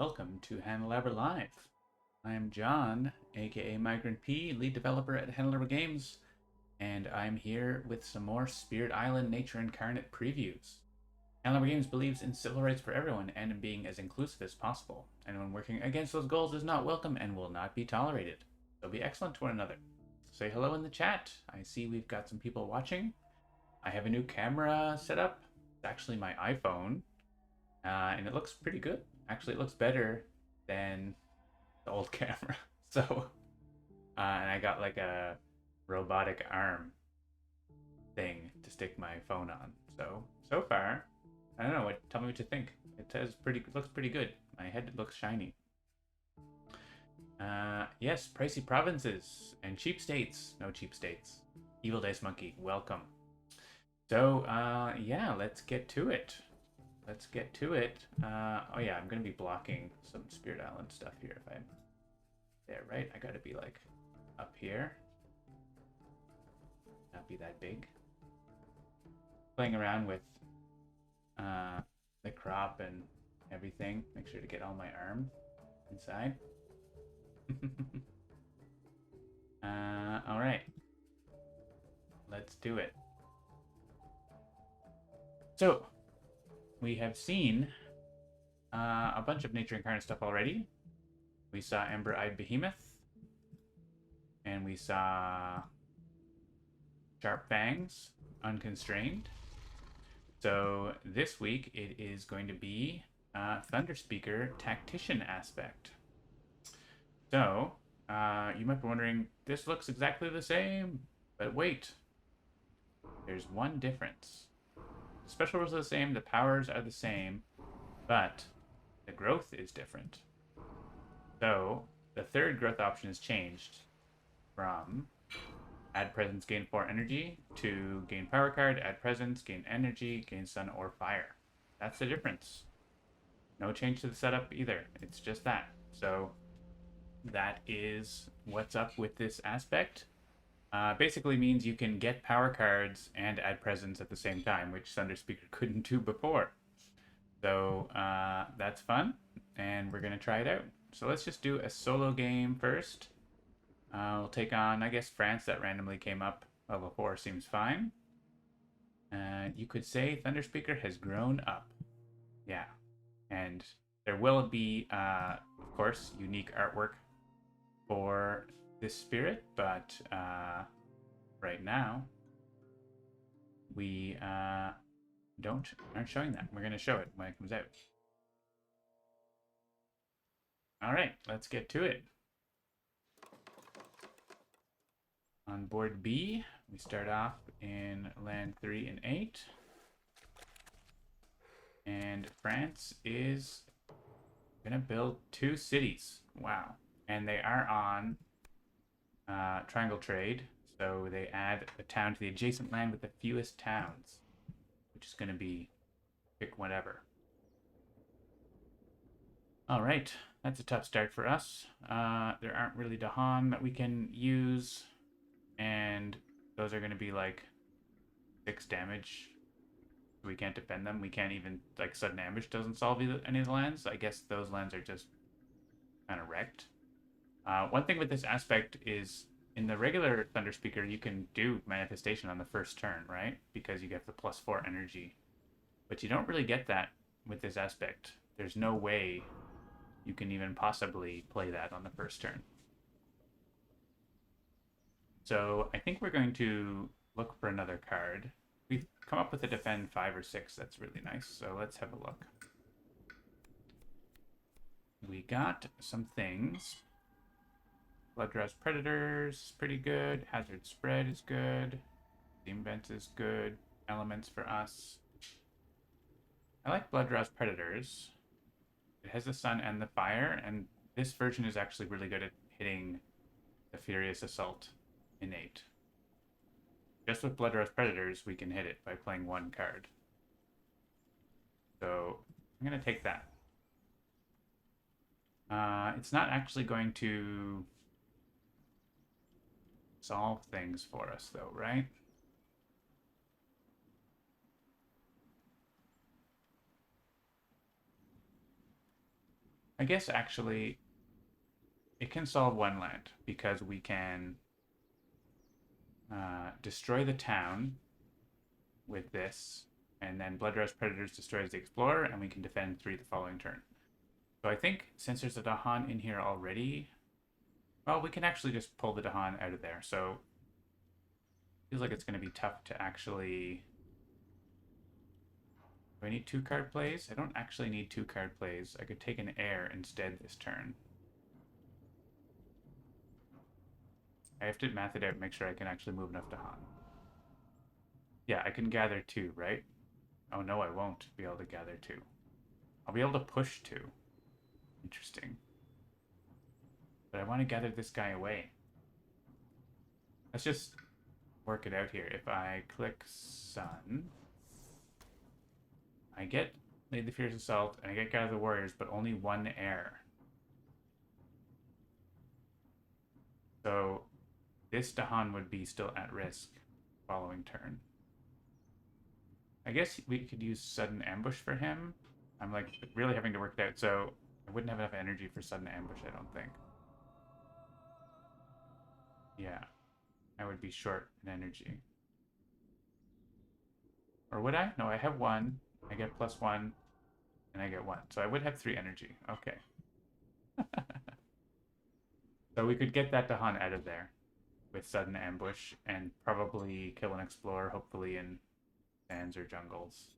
Welcome to Handelabra Live. I am John, aka Migrant P, lead developer at Handelabra Games, and I'm here with some more Spirit Island Nature Incarnate previews. Handelabra Games believes in civil rights for everyone and in being as inclusive as possible. Anyone working against those goals is not welcome and will not be tolerated. So be excellent to one another. Say hello in the chat. I see we've got some people watching. I have a new camera set up. It's actually my iPhone, and it looks pretty good. Actually, it looks better than the old camera. So, and I got like a robotic arm thing to stick my phone on. So far, I don't know. Tell me what you think. Looks pretty good. My head looks shiny. Yes, pricey provinces and cheap states. No cheap states. Evil Dice Monkey, welcome. So, yeah, let's get to it. Oh yeah, I'm gonna be blocking some Spirit Island stuff here if I'm there, right? I gotta be like up here. Not be that big. Playing around with the crop and everything. Make sure to get all my arm inside. All right. Let's do it. So, we have seen a bunch of Nature Incarnate stuff already. We saw Ember-Eyed Behemoth. And we saw Sharp Fangs, Unconstrained. So this week it is going to be Thunder Speaker Tactician aspect. So you might be wondering, this looks exactly the same, but wait. There's one difference. The special rules are the same, the powers are the same, but the growth is different. So the third growth option is changed from add presence, gain 4 energy, to gain power card, add presence, gain energy, gain sun or fire. That's the difference. No change to the setup either. It's just that. So that is what's up with this aspect. Basically means you can get power cards and add presence at the same time, which Thunder Speaker couldn't do before. So that's fun, and we're going to try it out. So let's just do a solo game first. We'll take on, I guess, France that randomly came up. Level 4 seems fine. You could say Thunder Speaker has grown up. Yeah. And there will be, of course, unique artwork for this spirit, but right now we aren't showing that. We're going to show it when it comes out. All right, let's get to it. On board B, we start off in land 3 and 8. And France is going to build 2 cities. Wow. And they are on Triangle Trade. So they add a town to the adjacent land with the fewest towns, which is going to be pick whatever. All right. That's a tough start for us. There aren't really Dahan that we can use. And those are going to be like 6 damage. We can't defend them. We can't even, like, sudden ambush doesn't solve any of the lands. I guess those lands are just kind of wrecked. One thing with this aspect is in the regular Thunder Speaker, you can do manifestation on the first turn, right? Because you get the +4 energy. But you don't really get that with this aspect. There's no way you can even possibly play that on the first turn. So I think we're going to look for another card. We've come up with a defend 5 or 6. That's really nice. So let's have a look. We got some things. Bloodrust Predators, pretty good. Hazard Spread is good. Steam Vents is good. Elements for us. I like Bloodrust Predators. It has the sun and the fire, and this version is actually really good at hitting the Furious Assault innate. Just with Bloodrust Predators, we can hit it by playing 1 card. So I'm going to take that. It's not actually going to solve things for us, though, right? I guess actually it can solve one land because we can destroy the town with this, and then Bloodrust Predators destroys the Explorer, and we can defend 3 the following turn. So I think since there's a Dahan in here already, well, we can actually just pull the Dahan out of there. So feels like it's going to be tough to actually... Do I need 2 card plays? I don't actually need 2 card plays. I could take an air instead this turn. I have to math it out and make sure I can actually move enough Dahan. Yeah, I can gather 2, right? Oh no, I won't be able to gather 2. I'll be able to push 2. Interesting. But I want to gather this guy away. Let's just work it out here. If I click Sun, I get Lead the Fierce Assault, and I get Gather the Warriors, but only 1 air. So this Dahan would be still at risk following turn. I guess we could use Sudden Ambush for him. I'm like really having to work it out, so I wouldn't have enough energy for Sudden Ambush, I don't think. Yeah, I would be short in energy. Or would I? No, I have 1. I get +1, and I get 1. So I would have 3 energy. Okay. So we could get that Dahan out of there with Sudden Ambush and probably kill an Explorer, hopefully in sands or jungles.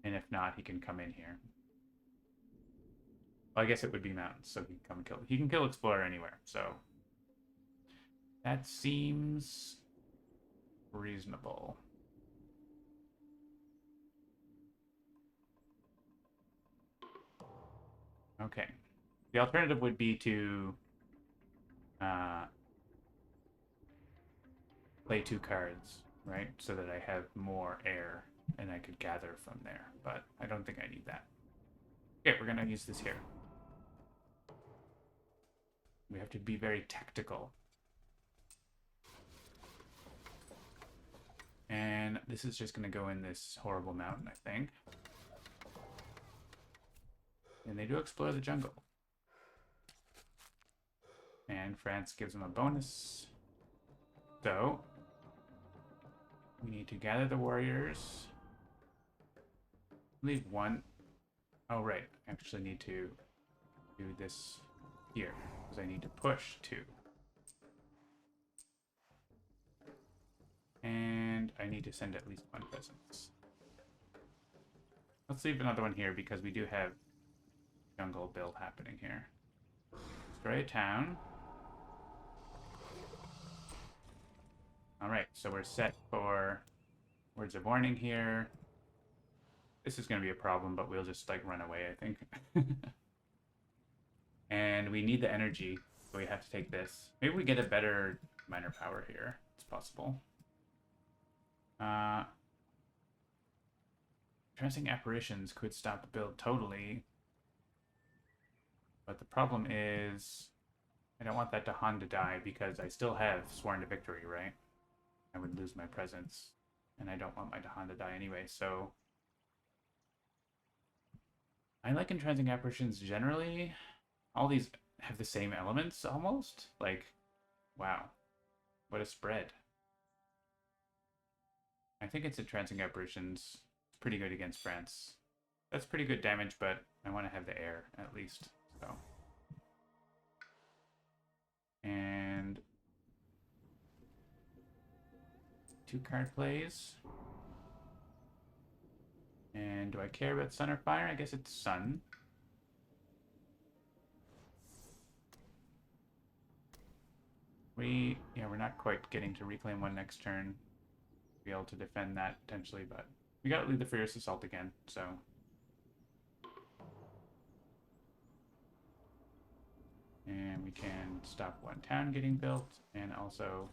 And if not, he can come in here. Well, I guess it would be mountains, so he can come and kill. He can kill Explorer anywhere, so that seems reasonable. Okay. The alternative would be to play 2 cards, right? So that I have more air and I could gather from there. But I don't think I need that. Okay, we're going to use this here. We have to be very tactical. And this is just going to go in this horrible mountain, I think. And they do explore the jungle. And France gives them a bonus. So, we need to gather the warriors. Leave 1. Oh, right. I actually need to do this here, because I need to push 2. And I need to send at least 1 presence. Let's leave another one here, because we do have jungle build happening here. Destroy a town. Alright, so we're set for words of warning here. This is going to be a problem, but we'll just, like, run away, I think. And we need the energy, so we have to take this. Maybe we get a better minor power here. It's possible. Trancing Apparitions could stop the build totally. But the problem is, I don't want that Dahan to die because I still have Sworn to Victory, right? I would lose my presence, and I don't want my Dahan to die anyway, so... I like Entrancing Apparitions generally. All these have the same elements, almost. Like, wow. What a spread. I think it's Entrancing Apparitions. It's pretty good against France. That's pretty good damage, but I want to have the air, at least, so... And... 2 card plays. And do I care about Sun or Fire? I guess it's Sun. We're not quite getting to reclaim 1 next turn. Be able to defend that potentially, but we gotta lead the Fierce Assault again, so. And we can stop 1 town getting built, and also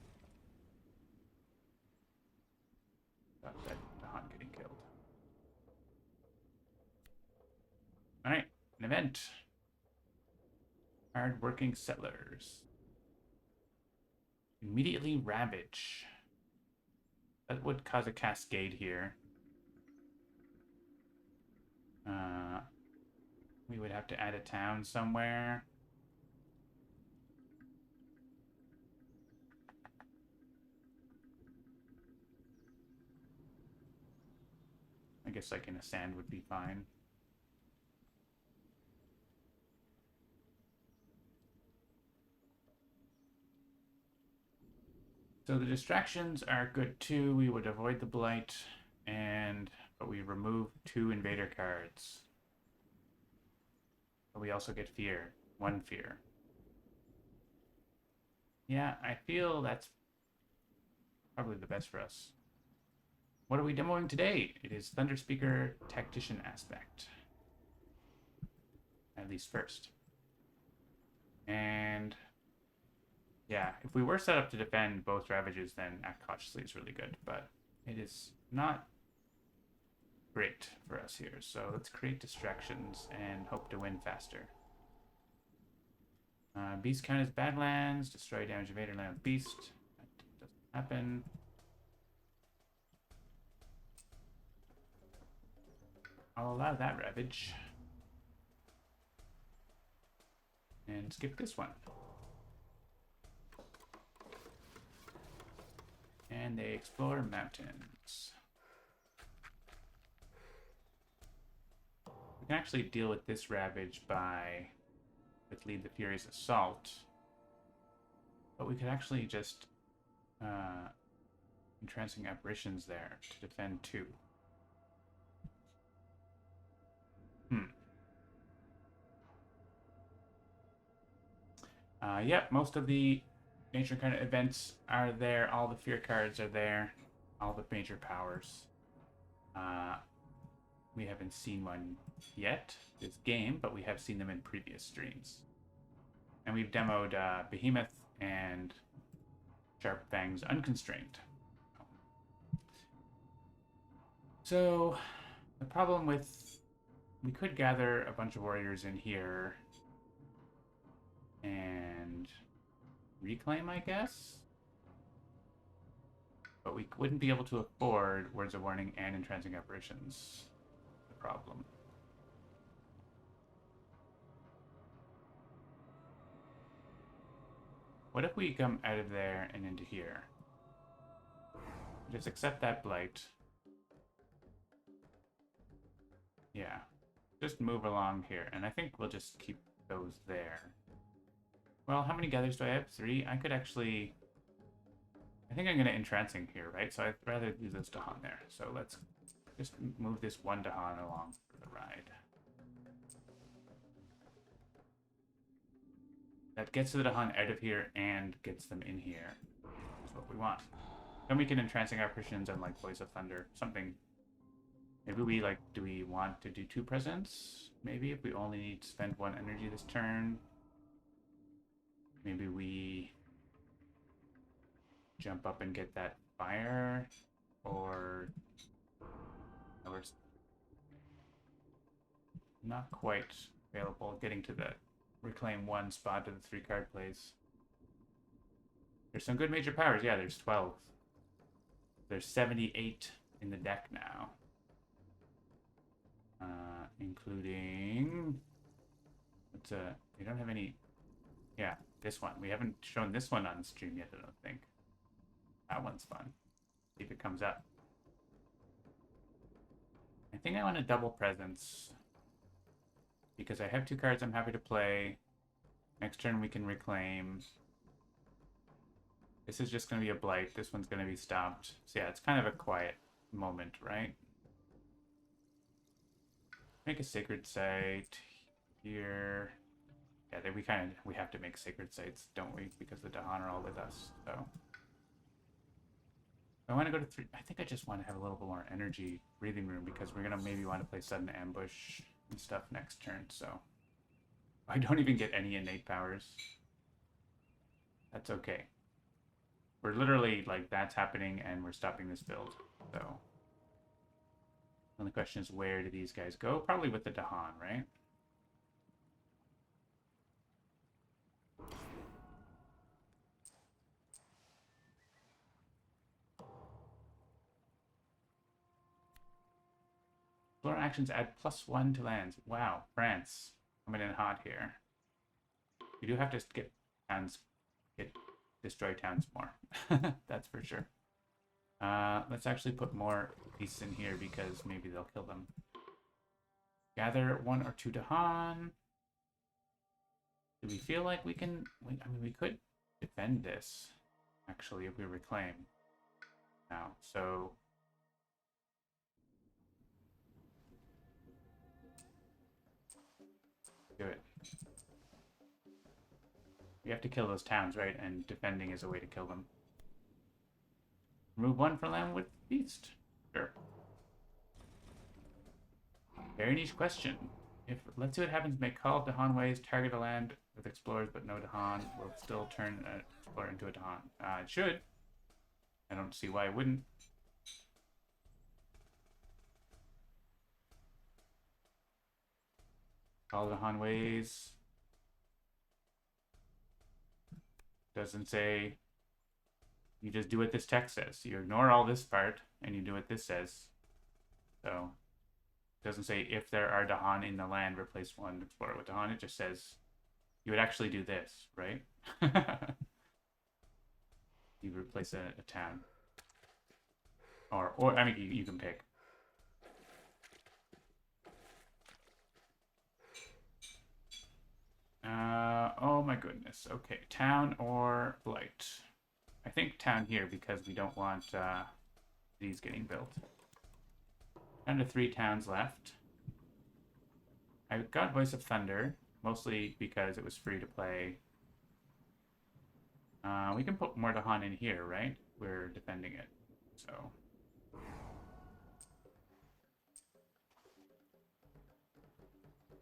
stop that Dahan getting killed. Alright, an event. Hard-working settlers. Immediately ravage. That would cause a cascade here. We would have to add a town somewhere. I guess like in a sand would be fine. So the distractions are good too. We would avoid the blight, but we remove 2 invader cards. But we also get fear, 1 fear. Yeah, I feel that's probably the best for us. What are we demoing today? It is Thunder Speaker Tactician Aspect. At least first. And yeah, if we were set up to defend both Ravages, then Act Cautiously is really good. But it is not great for us here. So let's create distractions and hope to win faster. Beast count as Badlands. Destroy damage invader land with Beast. That doesn't happen. I'll allow that Ravage. And skip this one. And they explore mountains. We can actually deal with this Ravage with Lead the Fury's Assault. But we could actually just Entrancing Apparitions there to defend 2. Yep, most of the Nature Incarnate events are there. All the fear cards are there. All the major powers. We haven't seen one yet this game, but we have seen them in previous streams. And we've demoed Behemoth and Sharp Fangs Unconstrained. So, the problem with... We could gather a bunch of warriors in here and reclaim, I guess? But we wouldn't be able to afford Words of Warning and Entrancing Apparitions. The problem. What if we come out of there and into here? Just accept that blight. Yeah. Just move along here. And I think we'll just keep those there. Well, how many gathers do I have? 3? I could actually... I think I'm going to Entrancing here, right? So I'd rather do this Dahan there. So let's just move this 1 Dahan along for the ride. That gets the Dahan out of here and gets them in here. That's what we want. Then we can Entrancing Apparitions and like Voice of Thunder. Something. Maybe we like, do we want to do 2 presents? Maybe if we only need to spend 1 energy this turn. Maybe we jump up and get that fire, or we're not quite available getting to the reclaim 1 spot to the 3 card plays. There's some good major powers. Yeah, there's 12. There's 78 in the deck now. Including... we don't have any... Yeah, this one. We haven't shown this one on stream yet, I don't think. That one's fun. See if it comes up. I think I want a double presence. Because I have 2 cards I'm happy to play. Next turn we can reclaim. This is just going to be a blight. This one's going to be stopped. So yeah, it's kind of a quiet moment, right? Make a Sacred Site here. Yeah, we have to make Sacred Sites, don't we? Because the Dahan are all with us, so. I want to go to 3. I think I just want to have a little bit more energy breathing room because we're going to maybe want to play Sudden Ambush and stuff next turn, so. I don't even get any innate powers. That's okay. We're literally, like, that's happening and we're stopping this build, so. And the question is, where do these guys go? Probably with the Dahan, right? Explore actions add +1 to lands. Wow, France coming in hot here. We do have to get towns, destroy towns more. That's for sure. Let's actually put more pieces in here because maybe they'll kill them. Gather 1 or 2 Dahan. Do we feel like we can... I mean, we could defend this, actually, if we reclaim now. So... do it. We have to kill those towns, right? And defending is a way to kill them. Remove 1 for land with Beast. Sure. Very niche question. Let's see what happens. Make call of Dahan ways, target a land with explorers but no Dahan. Will still turn an explorer into a Dahan. It should. I don't see why it wouldn't. Call of Dahan ways. Doesn't say. You just do what this text says. You ignore all this part and you do what this says. So it doesn't say if there are Dahan in the land, replace 1 explorer with Dahan. It just says you would actually do this, right? You replace a town. Or I mean, you can pick. Oh my goodness. Okay, town or blight. I think town here because we don't want these getting built. Down to 3 towns left. I got Voice of Thunder, mostly because it was free to play. We can put more Dahan in here, right? We're defending it, so...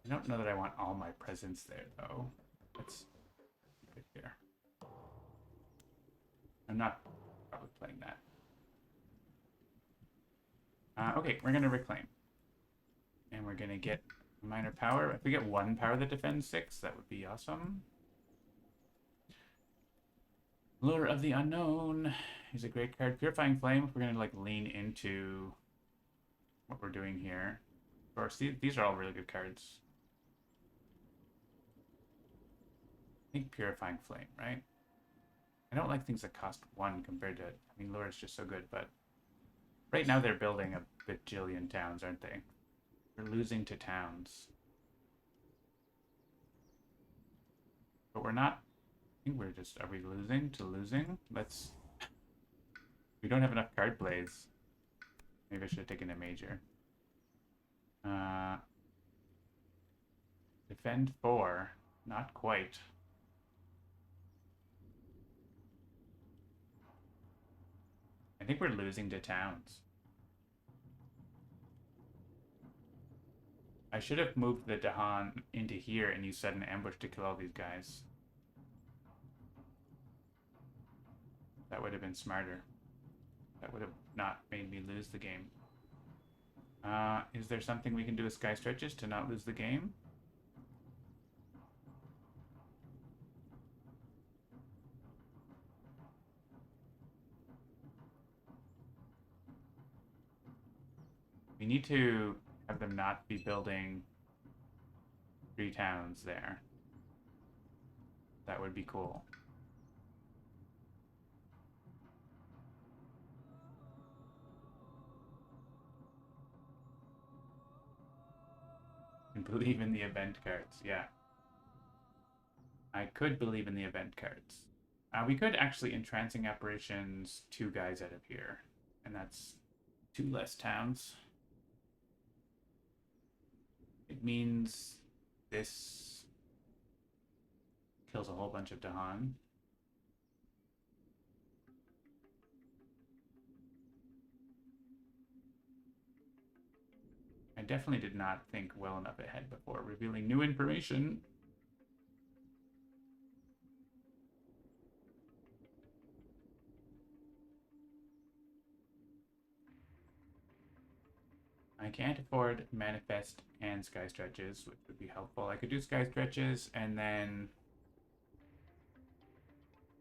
I don't know that I want all my presents there, though. Let's keep it here. I'm not probably playing that. Okay, we're going to reclaim. And we're going to get minor power. If we get 1 power that defends 6, that would be awesome. Lure of the Unknown is a great card. Purifying Flame, we're going to like lean into what we're doing here. Of course, these are all really good cards. I think Purifying Flame, right? I don't like things that cost 1 compared to... I mean, Lure is just so good, but... Right now they're building a bajillion towns, aren't they? We're losing to towns. But we're not... I think we're just... Are we losing to losing? Let's... We don't have enough card plays. Maybe I should have taken a major. Defend 4. Not quite. I think we're losing to towns. I should have moved the Dahan into here and you set an ambush to kill all these guys. That would have been smarter. That would have not made me lose the game. Is there something we can do with Sky Stretches to not lose the game? We need to have them not be building 3 towns there. That would be cool. And believe in the event cards, yeah. I could believe in the event cards. We could actually Entrancing Apparitions 2 guys out of here. And that's 2 less towns. It means this kills a whole bunch of Dahan. I definitely did not think well enough ahead before revealing new information. I can't afford Manifest and Sky Stretches, which would be helpful. I could do Sky Stretches and then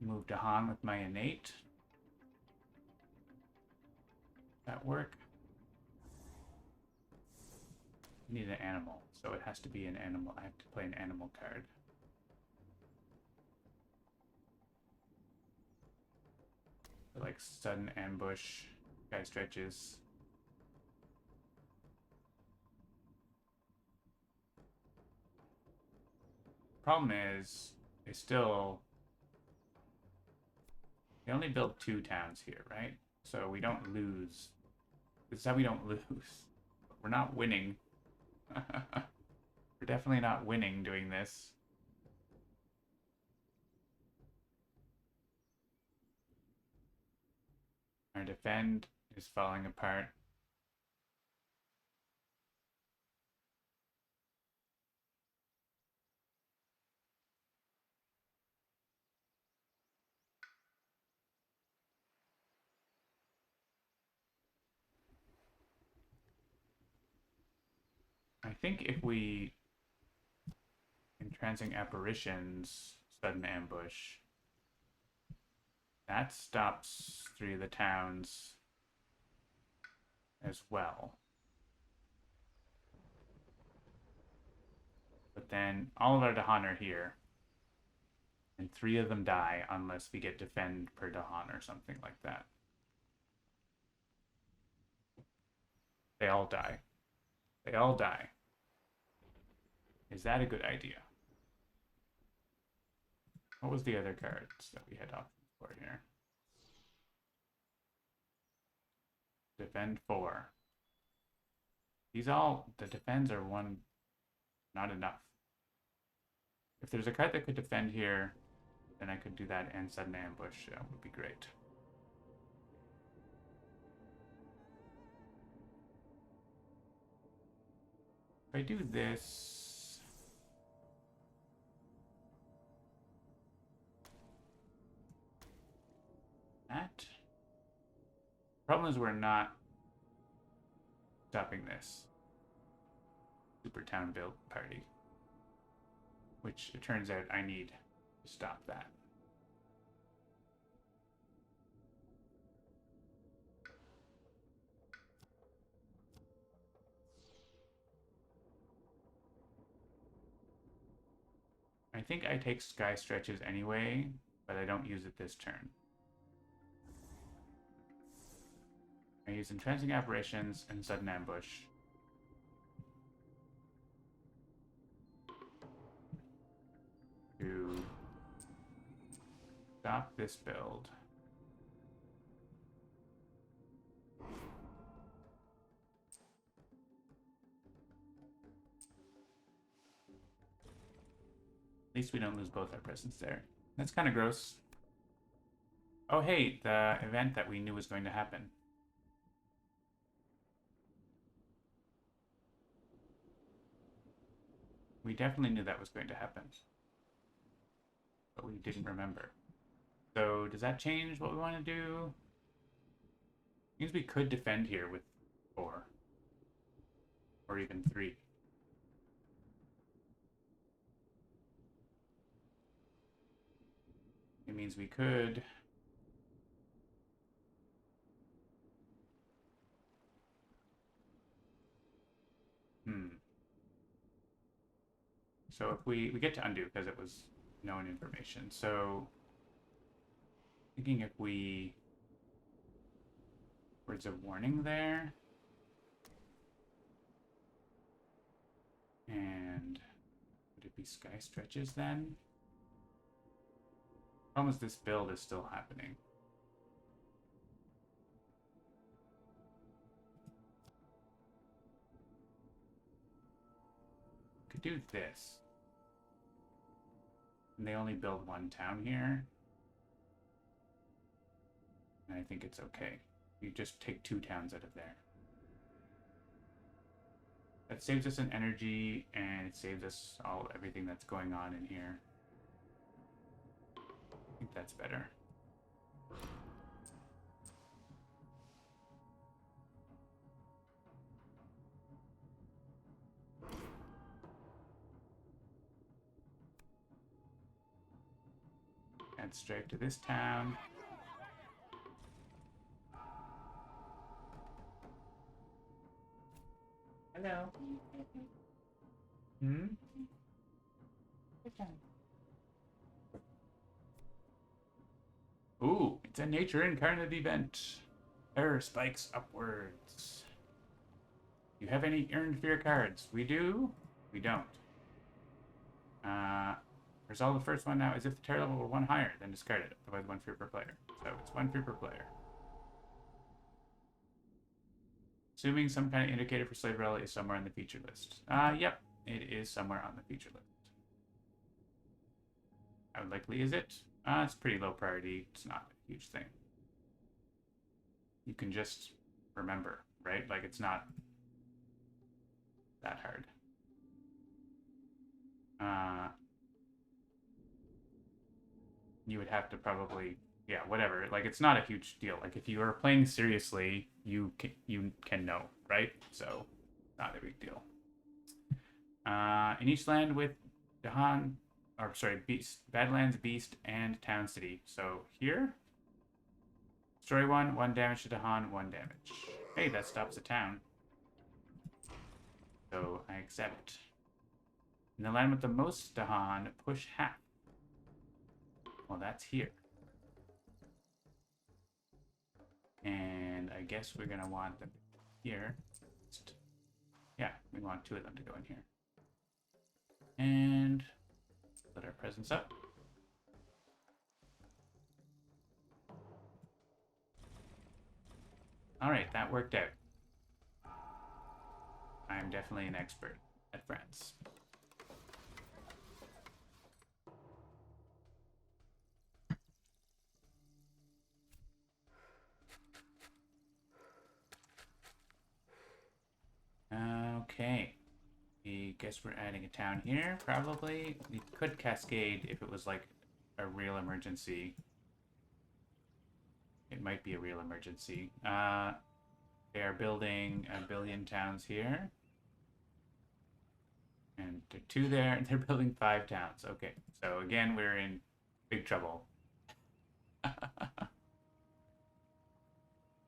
move Dahan with my Innate. That work? I need an animal, so it has to be an animal. I have to play an animal card. Like sudden ambush, guy stretches. Problem is, they only build 2 towns here, right? So we don't lose. This is how we don't lose. We're not winning. We're definitely not winning doing this. Our defend is falling apart. I think if we entrancing apparitions, sudden ambush, that stops 3 of the towns as well. But then all of our Dahan are here, and 3 of them die unless we get defend per Dahan or something like that. They all die. They all die. Is that a good idea? What was the other cards that we had options for here? Defend 4. These all, the defends are 1, not enough. If there's a card that could defend here, then I could do that and sudden ambush. That would be great. If I do this, that. Problem is we're not stopping this super town build party, which it turns out I need to stop that. I think I take sky stretches anyway, but I don't use it this turn. I use entrancing apparitions and sudden ambush. To stop this build. At least we don't lose both our presence there. That's kind of gross. Oh hey, the event that we knew was going to happen. We definitely knew that was going to happen. But we didn't remember. So does that change what we want to do? Means we could defend here with 4. Or even 3. It means we could So if we get to undo because it was known information. So thinking if we words of warning there. And would it be sky stretches then? Problem is this build is still happening. Could do this. And they only build 1 town here. And I think it's okay. You just take 2 towns out of there. That saves us an energy, and it saves us everything that's going on in here. I think that's better. Add straight to this town. Hello. Hmm? Ooh, it's a nature incarnate event. Error spikes upwards. You have any earned fear cards? We do? We don't. Resolve the first one now as if the terror level were one higher, then discard it. Otherwise, one fear per player. So it's one fear per player. Assuming some kind of indicator for Slave Relic is somewhere on the feature list. Yep, it is somewhere on the feature list. How likely is it? It's pretty low priority. It's not a huge thing. You can just remember, right? Like, it's not that hard. You would have to probably, yeah, whatever. Like, it's not a huge deal. Like, if you are playing seriously, you can know, right? So, not a big deal. In each land with Dahan, or sorry, Beast, Badlands, Beast, and Town City. So here, destroy one damage to Dahan, 1 damage. Hey, that stops the town. So I accept. In the land with the most Dahan, push half. Well, that's here. And I guess we're gonna want them here. Yeah, we want 2 of them to go in here. And let our presence up. Alright, that worked out. I'm definitely an expert at France. Okay. I guess we're adding a town here, probably. We could cascade if it was like a real emergency. It might be a real emergency. They are building a billion towns here. And there are 2 there, and they're building 5 towns. Okay, so again, we're in big trouble.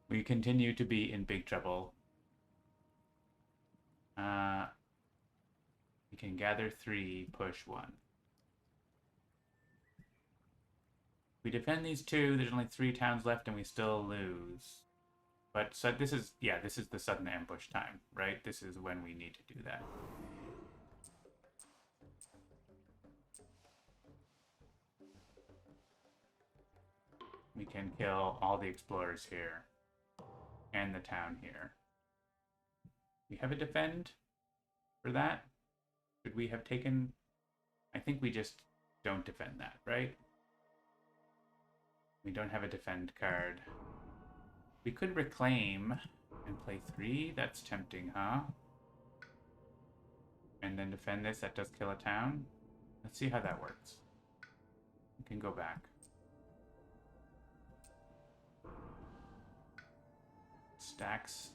We continue to be in big trouble. We can gather 3, push 1. We defend these 2, there's only 3 towns left, and we still lose. But so this is, yeah, this is the sudden ambush time, right? This is when we need to do that. We can kill all the explorers here. And the town here. We have a defend for that? Should we have taken... I think we just don't defend that, right? We don't have a defend card. We could reclaim and play 3. That's tempting, huh? And then defend this. That does kill a town. Let's see how that works. We can go back. Stacks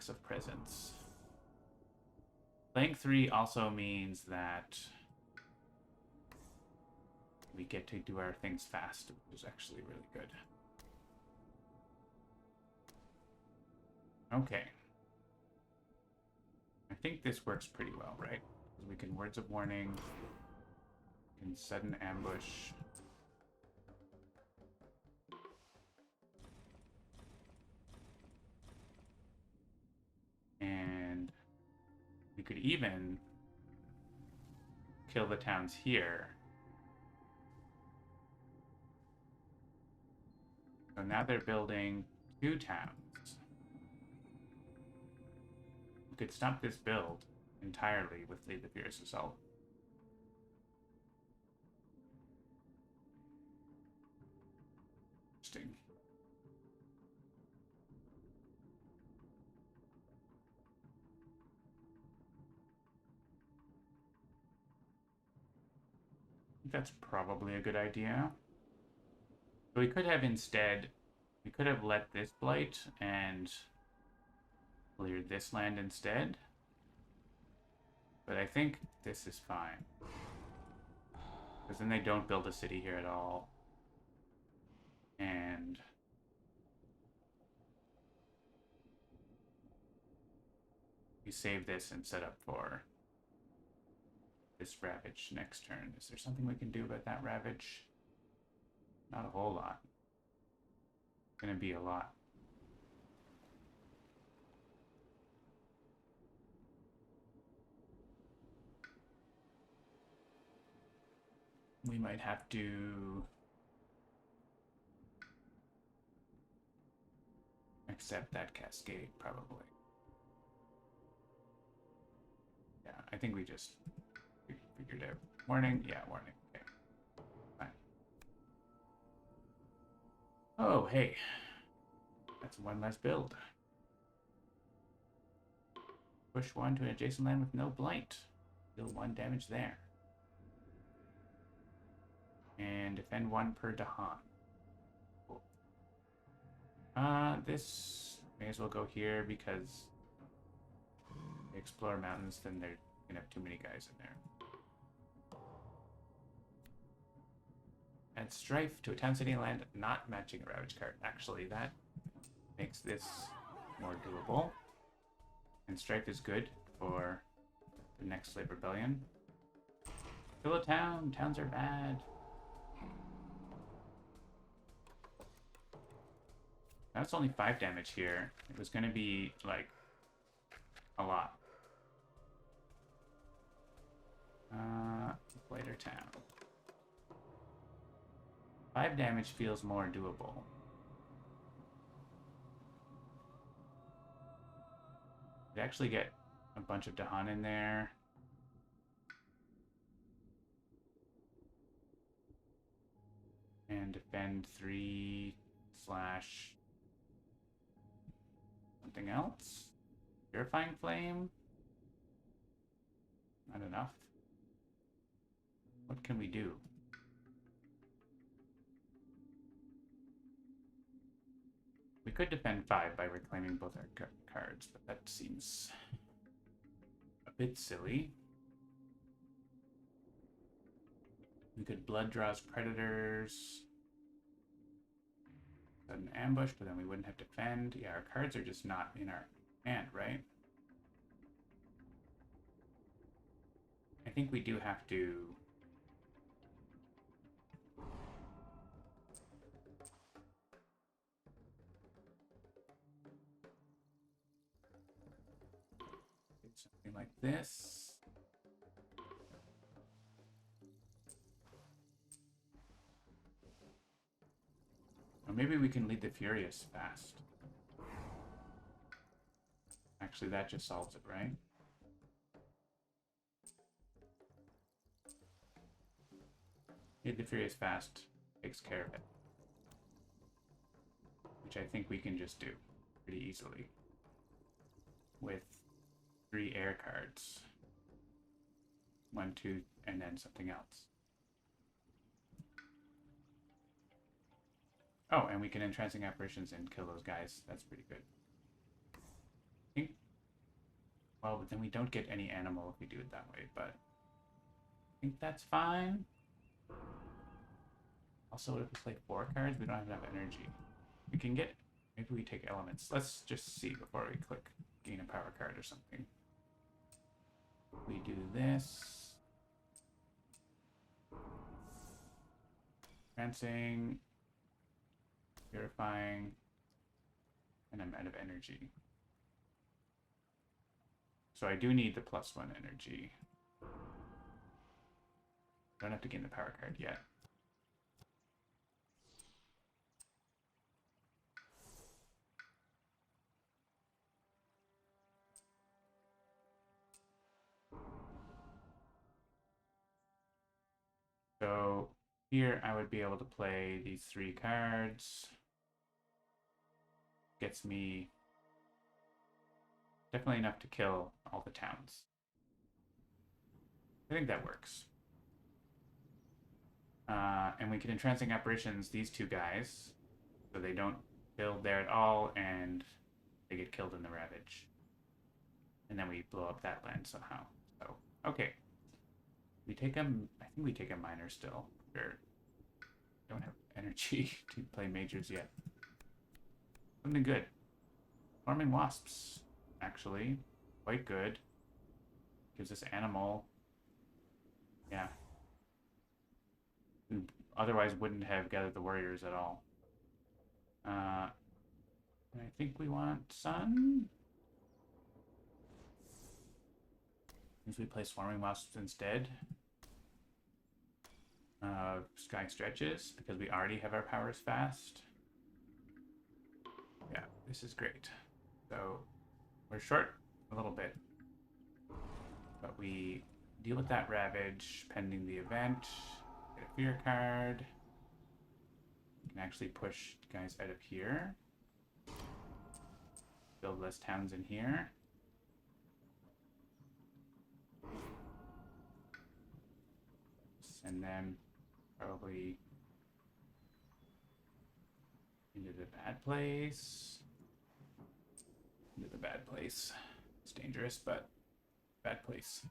of presents. Playing 3 also means that we get to do our things fast, which is actually really good. Okay. I think this works pretty well, right? We can Words of Warning, we can sudden ambush. And we could even kill the towns here. So now they're building 2 towns. We could stop this build entirely with Lead the Fierce Assault. Interesting. That's probably a good idea. So we could have instead, we could have let this blight and cleared this land instead. But I think this is fine. Because then they don't build a city here at all. And we save this and set up for this Ravage next turn. Is there something we can do about that Ravage? Not a whole lot. It's gonna be a lot. We might have to accept that Cascade, probably. Yeah, I think we just figured out. Warning? Yeah, warning. Okay. Fine. Oh, hey. That's one less build. Push one to an adjacent land with no blight. Deal 1 damage there. And defend 1 per Dahan. Cool. This may as well go here because they explore mountains, then they're gonna have too many guys in there. Add Strife to a town, city, and land not matching a Ravage card. Actually, that makes this more doable. And Strife is good for the next Slave Rebellion. Kill a town. Towns are bad. That's only 5 damage here. It was going to be, like, a lot. Later town. 5 damage feels more doable. We actually get a bunch of Dahan in there. And defend 3 slash something else. Purifying Flame? Not enough. What can we do? We could defend 5 by reclaiming both our cards, but that seems a bit silly. We could Blood Draws Predators. An ambush, but then we wouldn't have to defend. Yeah, our cards are just not in our hand, right? I think we do have to do something like this. Or maybe we can lead the Furious fast. Actually, that just solves it, right? Lead the Furious fast takes care of it. Which I think we can just do pretty easily. With 3 air cards. 1, 2, and then something else. Oh, and we can Entrancing Apparitions and kill those guys. That's pretty good. I think, well, but then we don't get any animal if we do it that way, but I think that's fine. Also, if we play 4 cards, we don't have enough energy. We can get, maybe we take elements. Let's just see before we click gain a power card or something. We do this. Entrancing. Purifying, and I'm out of energy. So I do need the +1 energy. Don't have to gain the power card yet. So here I would be able to play these 3 cards. Gets me definitely enough to kill all the towns. I think that works. And we can Entrancing Apparitions these 2 guys, so they don't build there at all, and they get killed in the Ravage. And then we blow up that land somehow. So, okay. We take a, I think we take a Miner still. Sure. Don't have energy to play Majors yet. Something good. Farming Wasps, actually. quite good. Gives us animal. Yeah. We otherwise wouldn't have gathered the warriors at all. I think we want sun. If we play swarming wasps instead. Sky stretches because we already have our powers fast. Yeah, this is great. So we're short a little bit, but we deal with that ravage pending the event. Get a fear card. We can actually push guys out of here. Build less towns in here. Send them probably into the bad place. Into the bad place. It's dangerous, but bad place.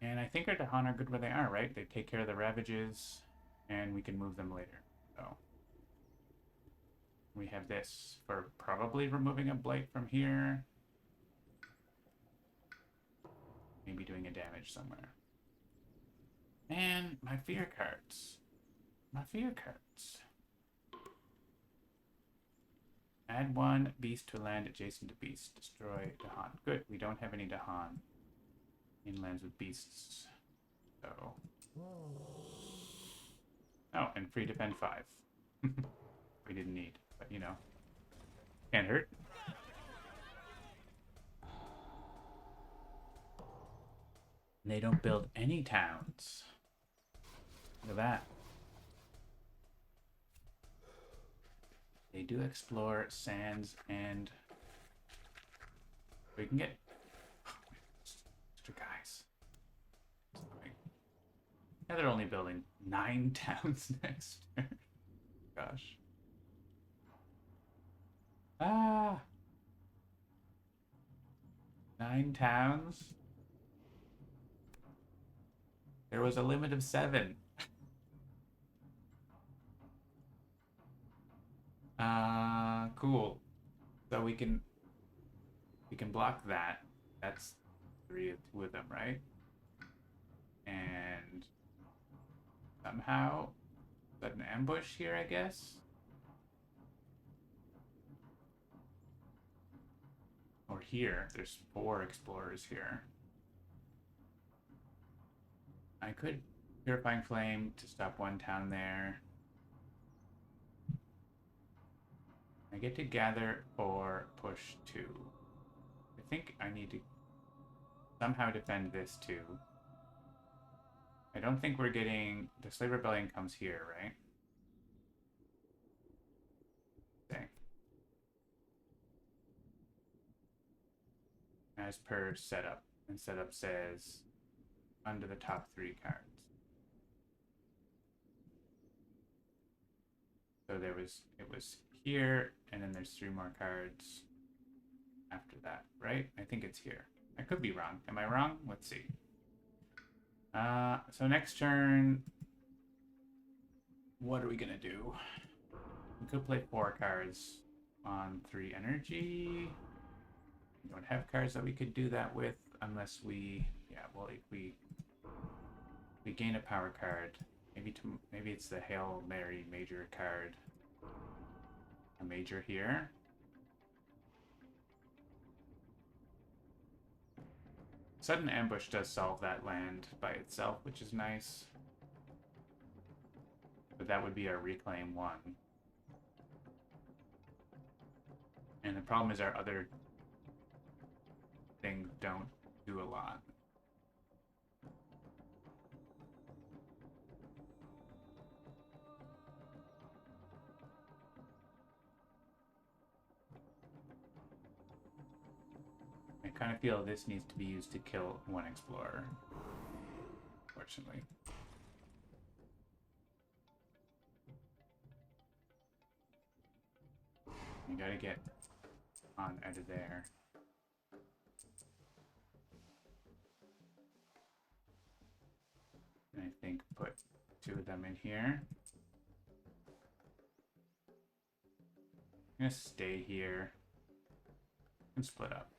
And I think our Dahan are good where they are, right? They take care of the ravages, and we can move them later. So we have this for probably removing a blight from here. Maybe doing a damage somewhere. Man, my fear cards. My fear cards. Add one beast to land adjacent to beast. Destroy Dahan. Good, we don't have any Dahan in lands with beasts. So. Oh, and free defend 5. We didn't need, but you know. Can't hurt. And they don't build any towns. Look at that. They do explore sands and we can get extra guys. Yeah, they're only building 9 towns next year. Gosh. Ah. 9 towns. There was a limit of 7. Cool. So we can block that. That's 2 of them, right? And somehow, is that an ambush here, I guess? Or here, there's 4 explorers here. I could Purifying Flame to stop 1 town there. I get to gather or push 2. I think I need to somehow defend this too. I don't think we're getting... The Slave Rebellion comes here, right? Okay. As per setup. And setup says under the top 3 cards. So it was here, and then there's 3 more cards after that, right? I think it's here. I could be wrong. Am I wrong? Let's see. So next turn, what are we gonna do? We could play 4 cards on 3 energy. We don't have cards that we could do that with unless we, yeah, well, if we gain a power card, maybe it's the Hail Mary major card. A major here. Sudden Ambush does solve that land by itself, which is nice. But that would be our Reclaim 1. And the problem is our other things don't do a lot. I kind of feel this needs to be used to kill 1 explorer, fortunately. You gotta get on out of there. And I think put 2 of them in here. I'm gonna stay here. And split up.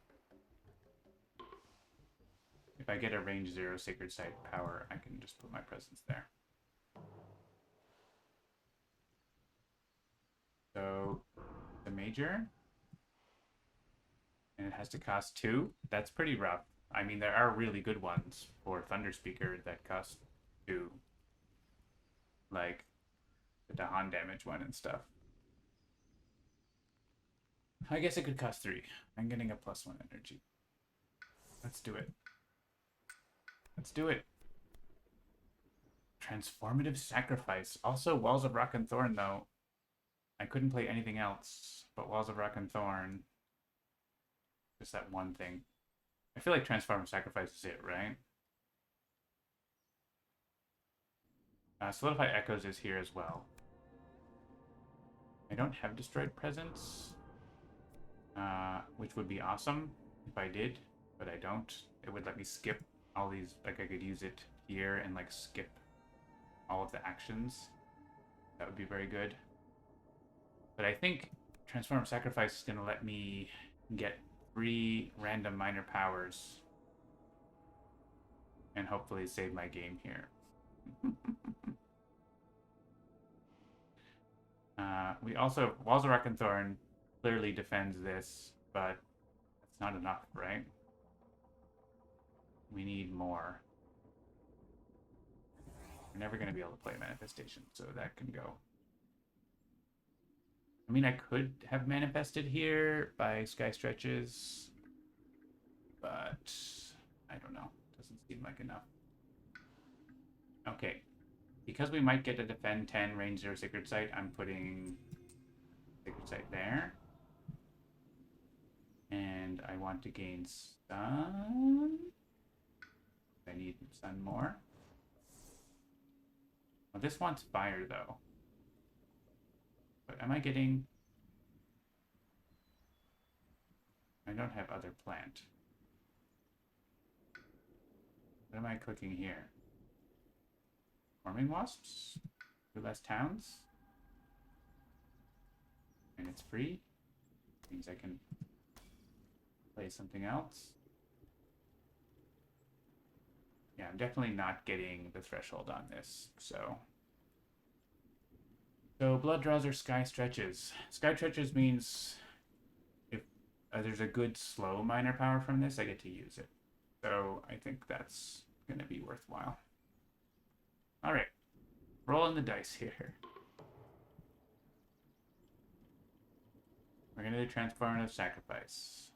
If I get a range 0 Sacred Site power, I can just put my presence there. So, the major. And it has to cost 2. That's pretty rough. I mean, there are really good ones for Thunder Speaker that cost 2. Like the Dahan damage one and stuff. I guess it could cost 3. I'm getting a +1 energy. Let's do it. Let's do it. Transformative Sacrifice. Also, Walls of Rock and Thorn, though. I couldn't play anything else but Walls of Rock and Thorn. Just that one thing. I feel like Transformative Sacrifice is it, right? Solidify Echoes is here as well. I don't have Destroyed Presence, which would be awesome if I did, but I don't. It would let me skip all these, like I could use it here and like skip all of the actions. That would be very good. But I think Transformative Sacrifice is going to let me get 3 random minor powers and hopefully save my game here. We also, Walls of Rock and Thorn clearly defends this, but that's not enough, right? We need more. We're never going to be able to play Manifestation, so that can go. I mean, I could have manifested here by Sky Stretches, but I don't know. Doesn't seem like enough. Okay. Because we might get a defend 10, range 0 Sacred Site, I'm putting Sacred Site there. And I want to gain Sun. I need Sun more. Well, this wants Fire, though. But am I getting... I don't have other plant. What am I clicking here? Forming Wasps? 2 less towns? And it's free? Means I can play something else. Yeah, I'm definitely not getting the threshold on this, so... So, Blood Draws or Sky Stretches. Sky Stretches means if there's a good slow minor power from this, I get to use it. So, I think that's going to be worthwhile. Alright. Rolling the dice here. We're going to do Transformative Sacrifice.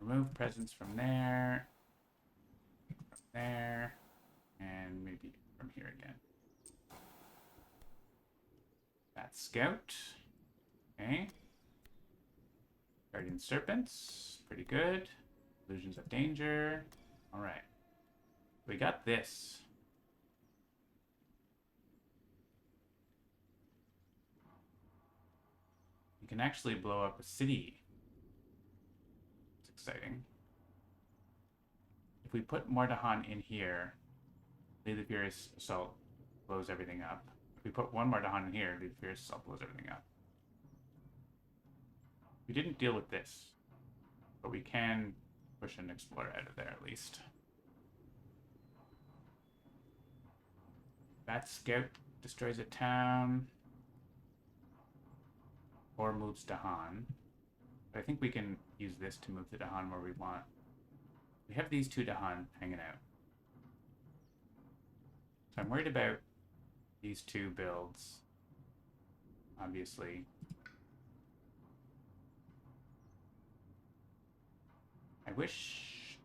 Remove presence from there. From there. And maybe from here again. That's Scout. Okay. Guardian Serpents. Pretty good. Illusions of Danger. Alright. We got this. You can actually blow up a city. It's exciting. If we put Mordahan in here, Lead the Furious Assault blows everything up. If we put one Mordahan in here, Lead the Furious Assault blows everything up. We didn't deal with this, but we can push an Explorer out of there at least. That Scout destroys a town or moves Dahan. But I think we can use this to move the Dahan where we want. We have these 2 Dahan hanging out. So I'm worried about these 2 builds. Obviously. I wish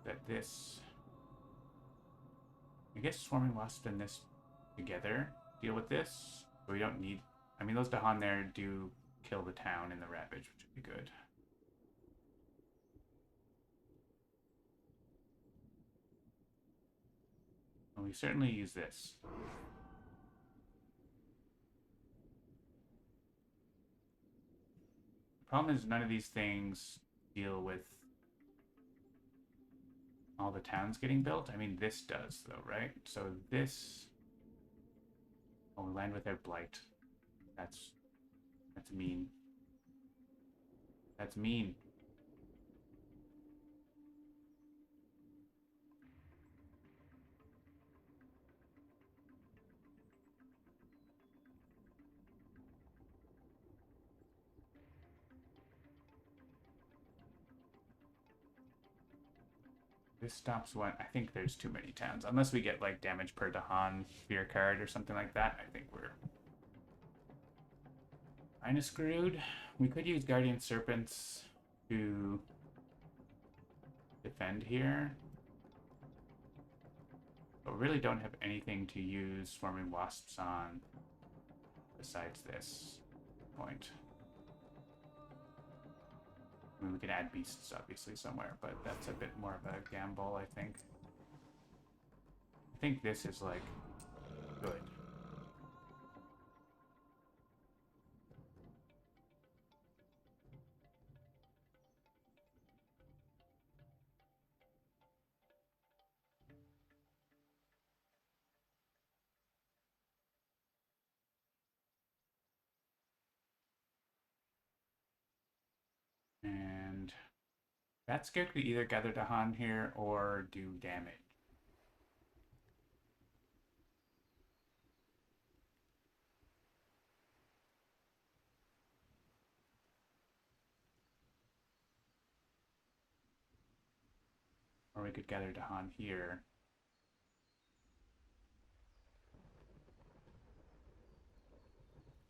that this... I guess Swarming Wasp and this together deal with this. But we don't need... I mean, those Dahan there do kill the town in the Ravage, which would be good. Well, we certainly use this. The problem is none of these things deal with all the towns getting built. I mean, this does, though, right? So this... Oh, we land with their Blight. That's mean. That's mean. This stops one. I think there's too many towns. Unless we get like damage per Dahan fear card or something like that, I think we're kind of screwed. We could use Guardian Serpents to defend here. But we really don't have anything to use Swarming Wasps on besides this point. I mean, we could add beasts, obviously, somewhere, but that's a bit more of a gamble, I think. I think this is, like, good. And that scared could either gather Dahan here or do damage. Or we could gather Dahan here.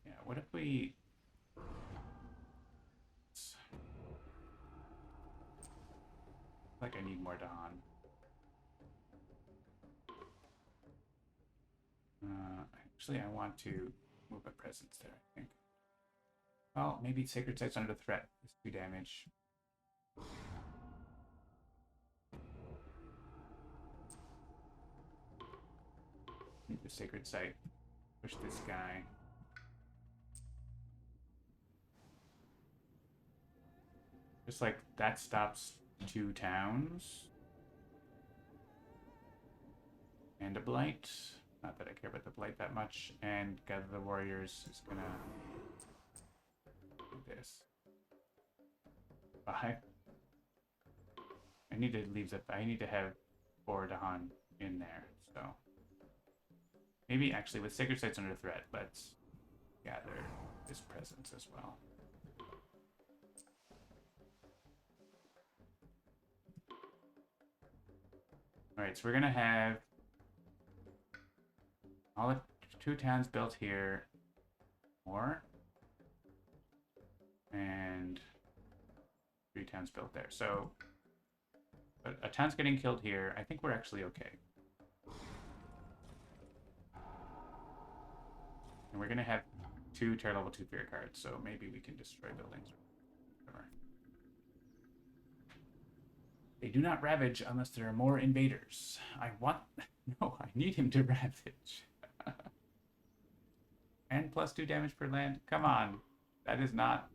Yeah, what if we... Like I need more Dahan. Actually, I want to move a presence there, I think. Well, maybe Sacred Sight's under threat. It's 2 damage. Need the Sacred Sight. Push this guy. Just like that stops 2 towns. And a Blight. Not that I care about the Blight that much. And Gather the Warriors is gonna do this. 5. I need to leave that. I need to have 4 Dahan in there, so. Maybe actually with Sacred Sight's under threat, let's gather this presence as well. Alright, so we're gonna have all the 2 towns built here. More. And 3 towns built there. So a town's getting killed here. I think we're actually okay. And we're gonna have 2 Terror level 2 fear cards, so maybe we can destroy buildings. Whatever. They do not ravage unless there are more invaders. I want... No, I need him to ravage. And plus 2 damage per land? Come on. That is not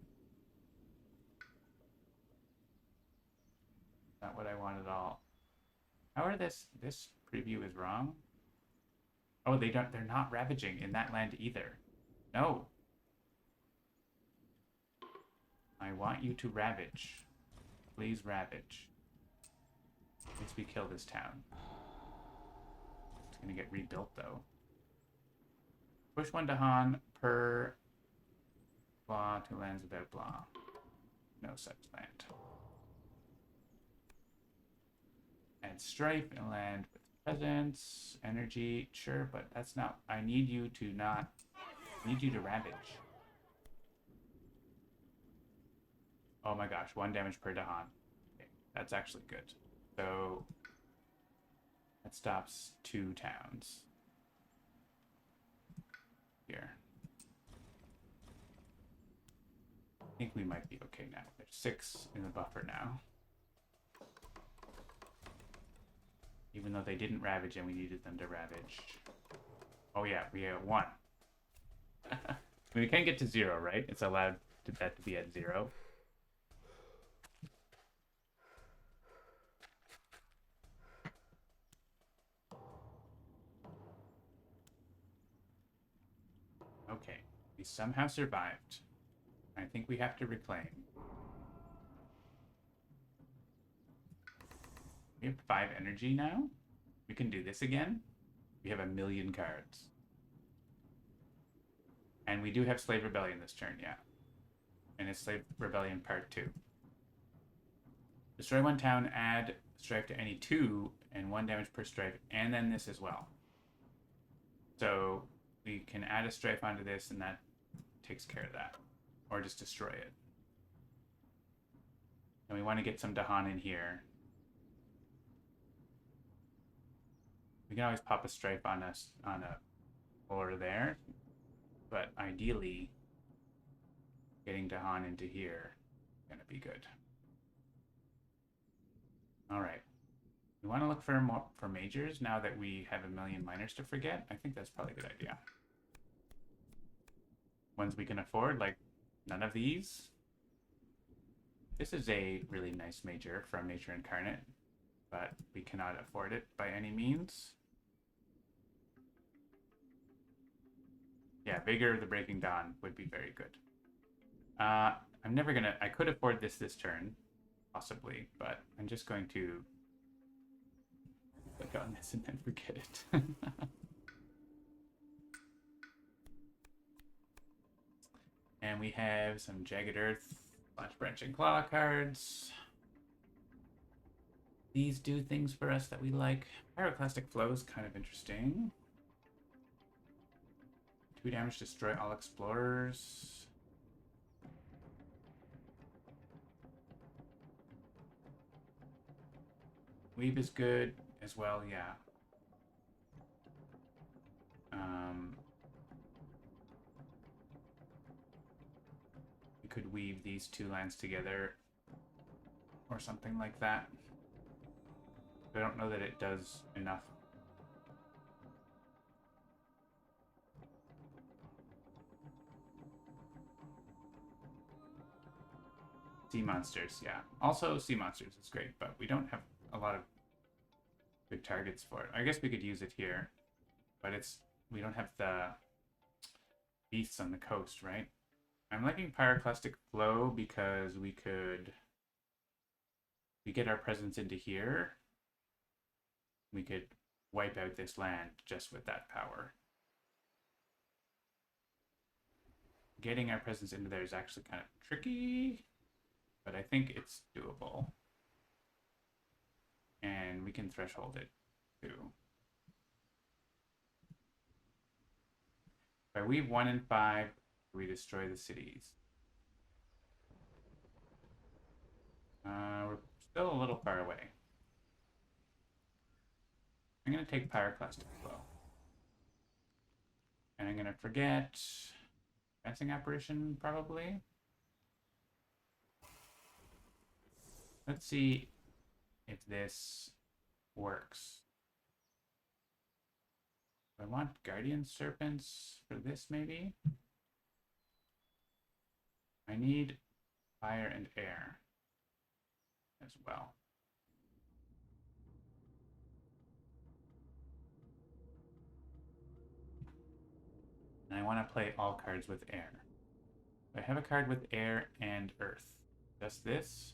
what I want at all. How are this preview is wrong? Oh, they're not ravaging in that land either. No. I want you to ravage. Please ravage. Makes me kill this town. It's gonna get rebuilt though. Push 1 Dahan per blah, 2 lands without blah. No such land. Add strife and land with presence, energy, sure, but that's not. I need you to not. I need you to ravage. Oh my gosh, 1 damage per Dahan. Okay, that's actually good. So that stops 2 towns. Here. I think we might be okay now. There's 6 in the buffer now. Even though they didn't ravage and we needed them to ravage. Oh yeah, we have 1. I mean, we can't get to 0, right? It's allowed that to be at 0. Okay, we somehow survived. I think we have to reclaim. We have 5 energy now. We can do this again. We have 1,000,000 cards. And we do have Slave Rebellion this turn, yeah. And it's Slave Rebellion Part 2. Destroy 1 town, add strife to any 2, and 1 damage per strife, and then this as well. So we can add a strife onto this, and that takes care of that. Or just destroy it. And we want to get some Dahan in here. We can always pop a strife on a floor there, but ideally, getting Dahan into here is going to be good. All right. We want to look for majors now that we have 1,000,000 miners to forget. I think that's probably a good idea. Ones we can afford, like none of these. This is a really nice major from Nature Incarnate, but we cannot afford it by any means. Yeah, Vigor of the Breaking Dawn would be very good. I'm never gonna... I could afford this turn, possibly, but I'm just going to click on this and then forget it. And we have some Jagged Earth, Branching Claw cards. These do things for us that we like. Pyroclastic Flow is kind of interesting. 2 damage, destroy all explorers. Weave is good as well, yeah. We could weave these 2 lands together or something like that. I don't know that it does enough. Sea Monsters, yeah. Also, Sea Monsters is great, but we don't have a lot of good targets for it. I guess we could use it here, but we don't have the beasts on the coast, right? I'm liking Pyroclastic Flow because we get our presence into here. We could wipe out this land just with that power. Getting our presence into there is actually kind of tricky, but I think it's doable. And we can threshold it too. If I weave 1 and 5, we destroy the cities. We're still a little far away. I'm going to take Pyroclastic Flow. And I'm going to forget Fencing Apparition, probably. Let's see if this works. I want Guardian Serpents for this, maybe? I need fire and air as well. And I want to play all cards with air. I have a card with air and earth. Just this.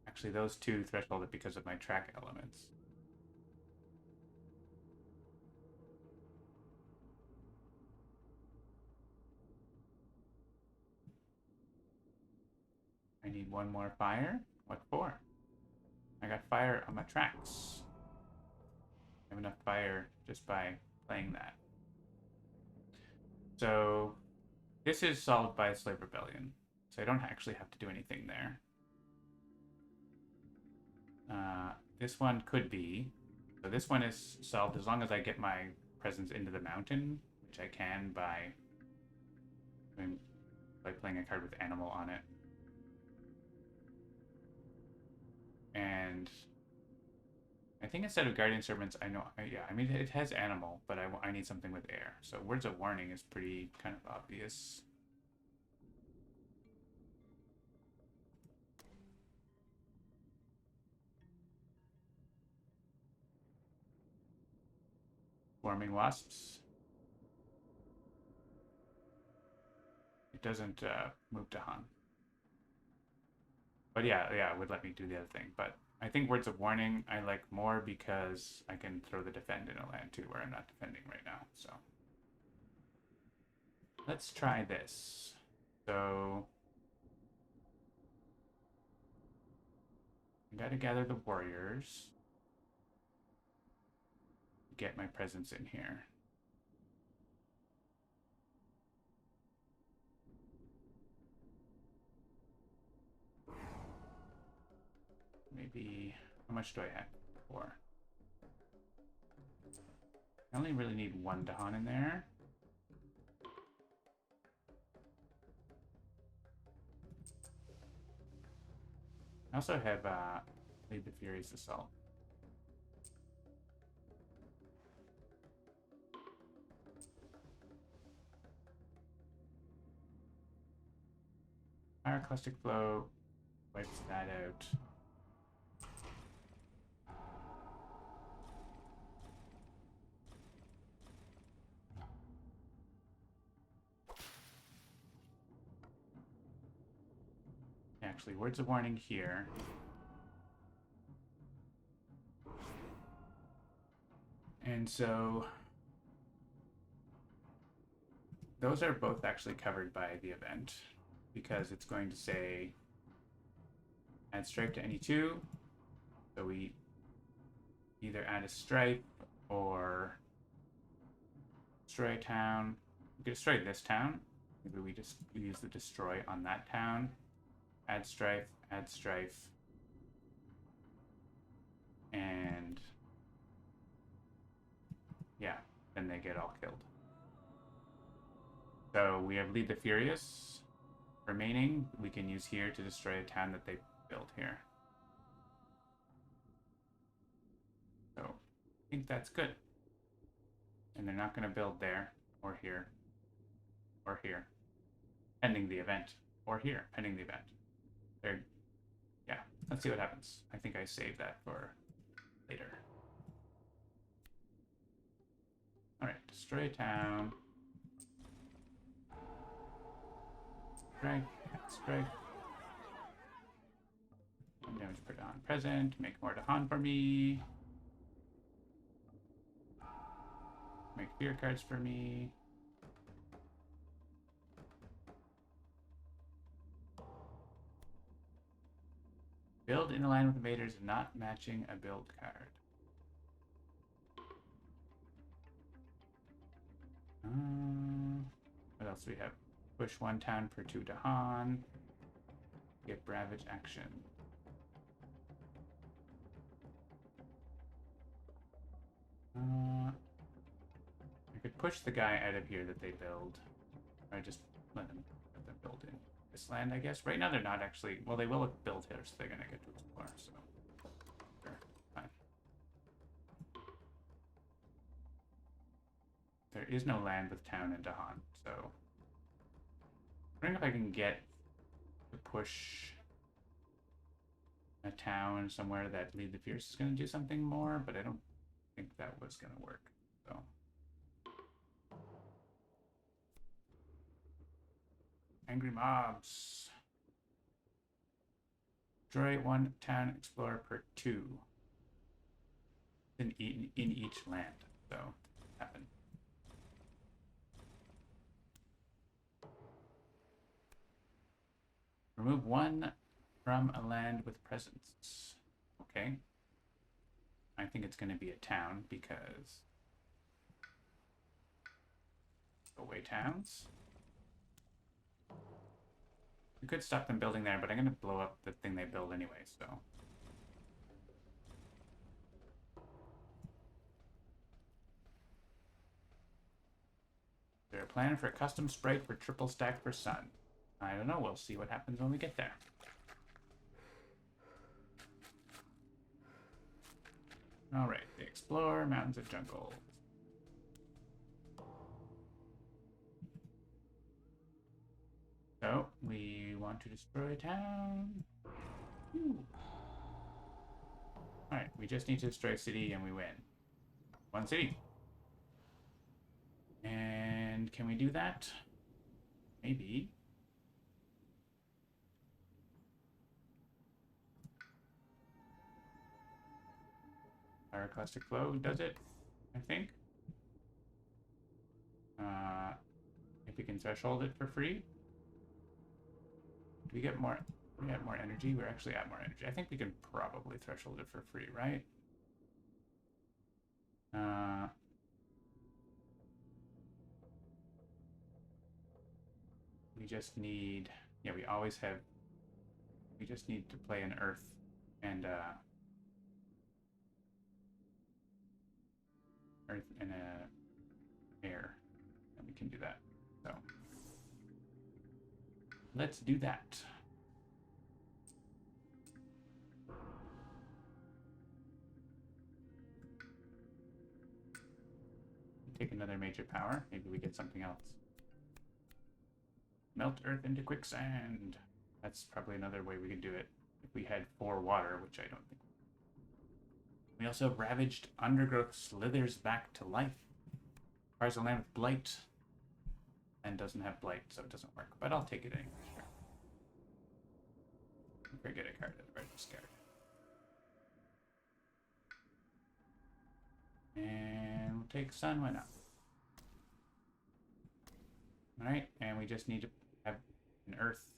Actually, those 2 threshold it because of my track elements. I need 1 more fire. What for? I got fire on my tracks. I have enough fire just by playing that. So this is solved by Slave Rebellion. So I don't actually have to do anything there. This one could be. So this one is solved as long as I get my presence into the mountain, which I can by playing a card with animal on it. And I think instead of Guardian Servants, yeah, I mean, it has animal, but I need something with air. So Words of Warning is pretty kind of obvious. Swarming Wasps. It doesn't move to Han. But yeah, it would let me do the other thing. But I think Words of Warning I like more because I can throw the defend in a land too, where I'm not defending right now. So let's try this. So I gotta gather the warriors. Get my presence in here. Maybe, how much do I have for? I only really need one Dahan in there. I also have Lead the Furious Assault. Pyroclastic Flow wipes that out. Actually, Words of Warning here. And so those are both actually covered by the event because it's going to say add strife to any two. So we either add a strife or destroy a town. We could destroy this town. Maybe we just use the destroy on that town. Add strife, and yeah, then they get all killed. So we have Lead the Furious remaining. We can use here to destroy a town that they built here. So I think that's good. And they're not going to build there, or here, or here, pending the event, or here, pending the event. They're, yeah, let's see what happens. I think I saved that for later. All right, destroy a town. Strike. One damage per Dahan present. Make more Dahan for me. Make fear cards for me. Build in a line with invaders not matching a build card. What else do we have? Push one town for 2 Dahan. Get Bravage action. I could push the guy out of here that they build. Or just let them build in this land, I guess. Right now they're not actually... Well, they will build here, so they're going to get to explore, so... Sure, fine. There is no land with town in Dahan, so... I don't know if I can get to push a town somewhere that Lead the Fierce is going to do something more, but I don't think that was going to work, so... Angry mobs. Destroy 1 town explorer per 2 in each land. So happen. Remove 1 from a land with presence. Okay. I think it's going to be a town because away towns. We could stop them building there, but I'm going to blow up the thing they build anyway, so. Is there a plan for a custom sprite for triple stack for Sun? I don't know. We'll see what happens when we get there. Alright, the Explore, Mountains of Jungle. So, we want to destroy a town. Alright, we just need to destroy a city and we win. 1 city. And can we do that? Maybe. Pyroclastic Flow does it, I think. If we can threshold it for free. Do we get more? We add more energy. We're actually at more energy. I think we can probably threshold it for free, right? We just need. Yeah, we always have. We just need to play an earth and earth and air, and we can do that. So let's do that. Take another major power. Maybe we get something else. Melt earth into quicksand. That's probably another way we could do it. If we had 4 water, which I don't think. We also have ravaged undergrowth slithers back to life. Requires a land with blight. And doesn't have blight, so it doesn't work. But I'll take it anyway, sure. Forget a card, I'm scared. And we'll take sun, why not? Alright, and we just need to have an earth.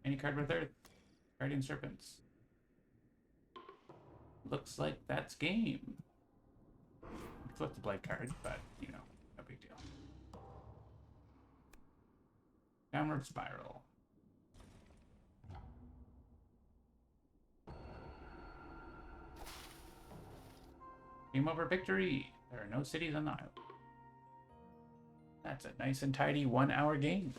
Any card with earth. Guardian Serpents. Looks like that's game. We flip the blight card, but, you know, no big deal. Downward Spiral. Game over, victory! There are no cities on the island. That's a nice and tidy 1-hour game.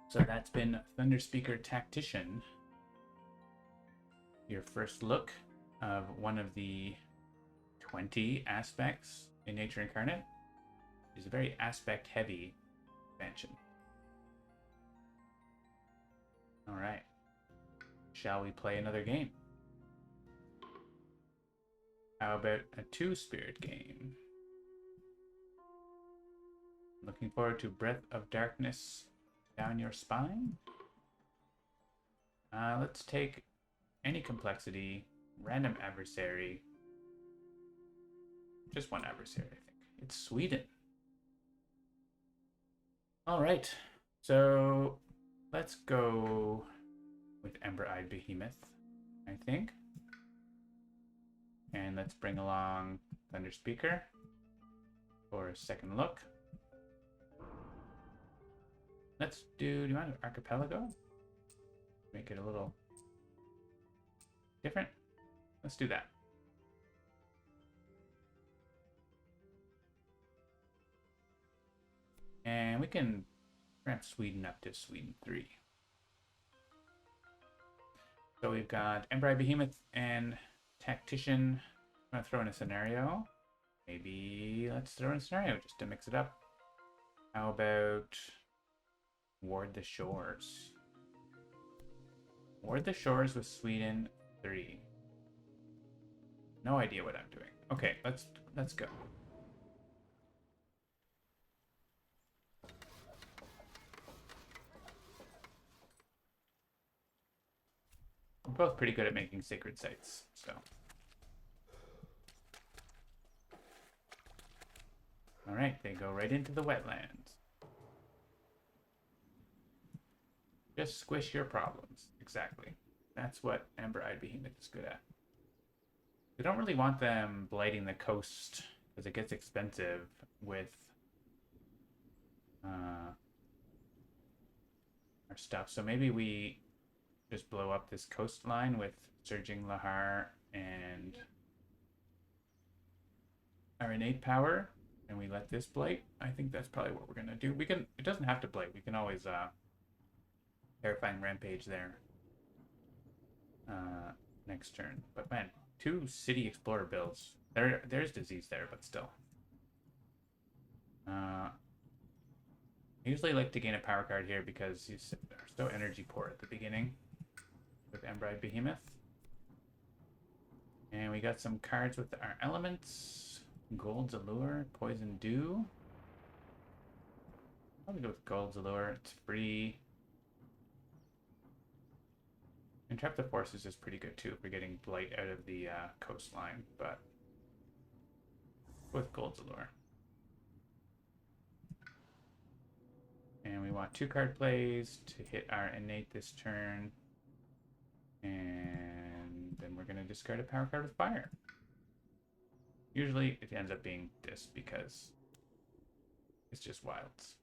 So that's been Thunderspeaker Tactician. Your first look of one of the 20 aspects in Nature Incarnate. It's a very aspect-heavy expansion. All right. Shall we play another game? How about a 2-spirit game? Looking forward to Breath of Darkness down your spine? Let's take any complexity, random adversary. Just one adversary, I think. It's Sweden. All right. So let's go with Ember-Eyed Behemoth, I think. And let's bring along Thunderspeaker for a second look. Let's do you want Archipelago? Make it a little different. Let's do that. And we can ramp Sweden up to Sweden 3. So we've got Ember-Eyed Behemoth and Tactician. I'm going to throw in a scenario. Maybe let's throw in a scenario just to mix it up. How about Ward the Shores? Ward the Shores with Sweden 3. No idea what I'm doing. Okay, let's go. We're both pretty good at making sacred sites, so. All right, they go right into the wetlands. Just squish your problems. Exactly. That's what Ember-Eyed Behemoth is good at. We don't really want them blighting the coast because it gets expensive with our stuff. So maybe we just blow up this coastline with Surging Lahar and our innate power, and we let this blight. I think that's probably what we're gonna do. We can. It doesn't have to blight. We can always terrifying rampage there next turn. But man, 2 city explorer builds. There's disease there, but still. I usually like to gain a power card here because you are so energy poor at the beginning with Ember-Eyed Behemoth. And we got some cards with our elements. Gold's Allure, Poison Dew. Probably go with Gold's Allure. It's free. Trap the Forces is pretty good too if we're getting Blight out of the coastline, but with Gold's Allure. And we want 2 card plays to hit our Innate this turn. And then we're going to discard a power card with Fire. Usually it ends up being this because it's just wilds.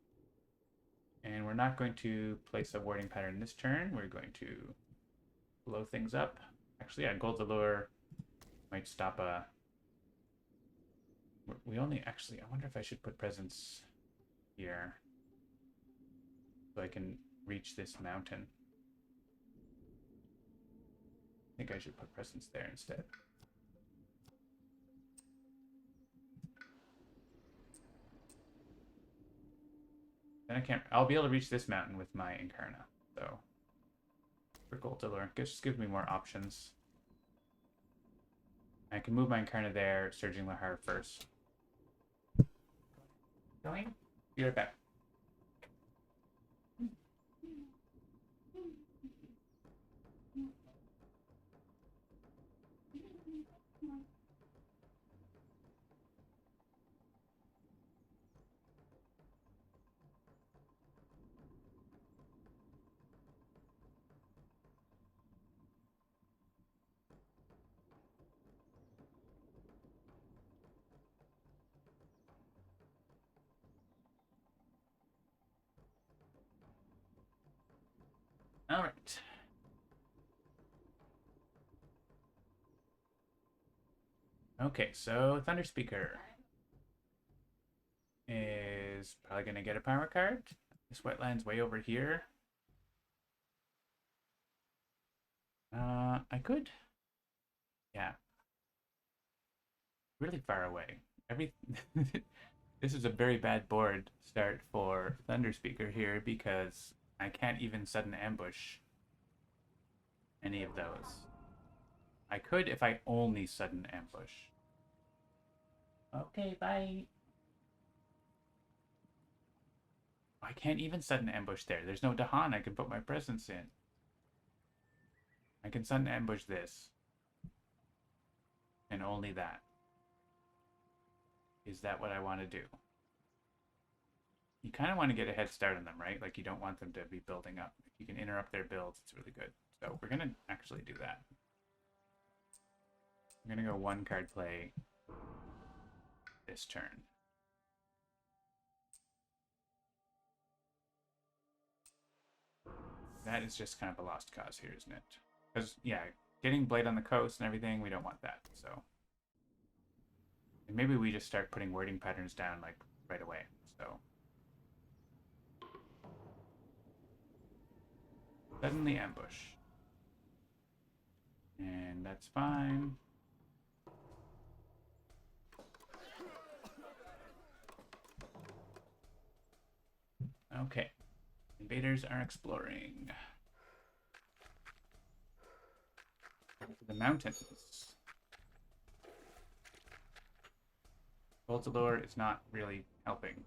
And we're not going to place a warding pattern this turn. We're going to blow things up. Actually, yeah, Gold's Allure might stop a... We only actually... I wonder if I should put presence here so I can reach this mountain. I think I should put presence there instead. Then I can't... I'll be able to reach this mountain with my Incarnate, so... For Gold Allure, just gives me more options. I can move my Incarnate there, Surging Lahar first. Going? Be right back. All right. Okay, so Thunder Speaker is probably going to get a power card. This wetland's way over here. I could. Yeah. Really far away. This is a very bad board start for Thunder Speaker here because I can't even sudden ambush any of those. I could if I only sudden ambush. Okay, bye. I can't even sudden ambush there. There's no Dahan I can put my presence in. I can sudden ambush this. And only that. Is that what I want to do? You kind of want to get a head start on them, right? Like you don't want them to be building up. If you can interrupt their builds, it's really good. So we're going to actually do that. I'm going to go 1 card play this turn. That is just kind of a lost cause here, isn't it? Because, yeah, getting Blade on the coast and everything, we don't want that, so. And maybe we just start putting wording patterns down, like, right away, so. Suddenly ambush. And that's fine. Okay. Invaders are exploring. The mountains. Gold's Allure is not really helping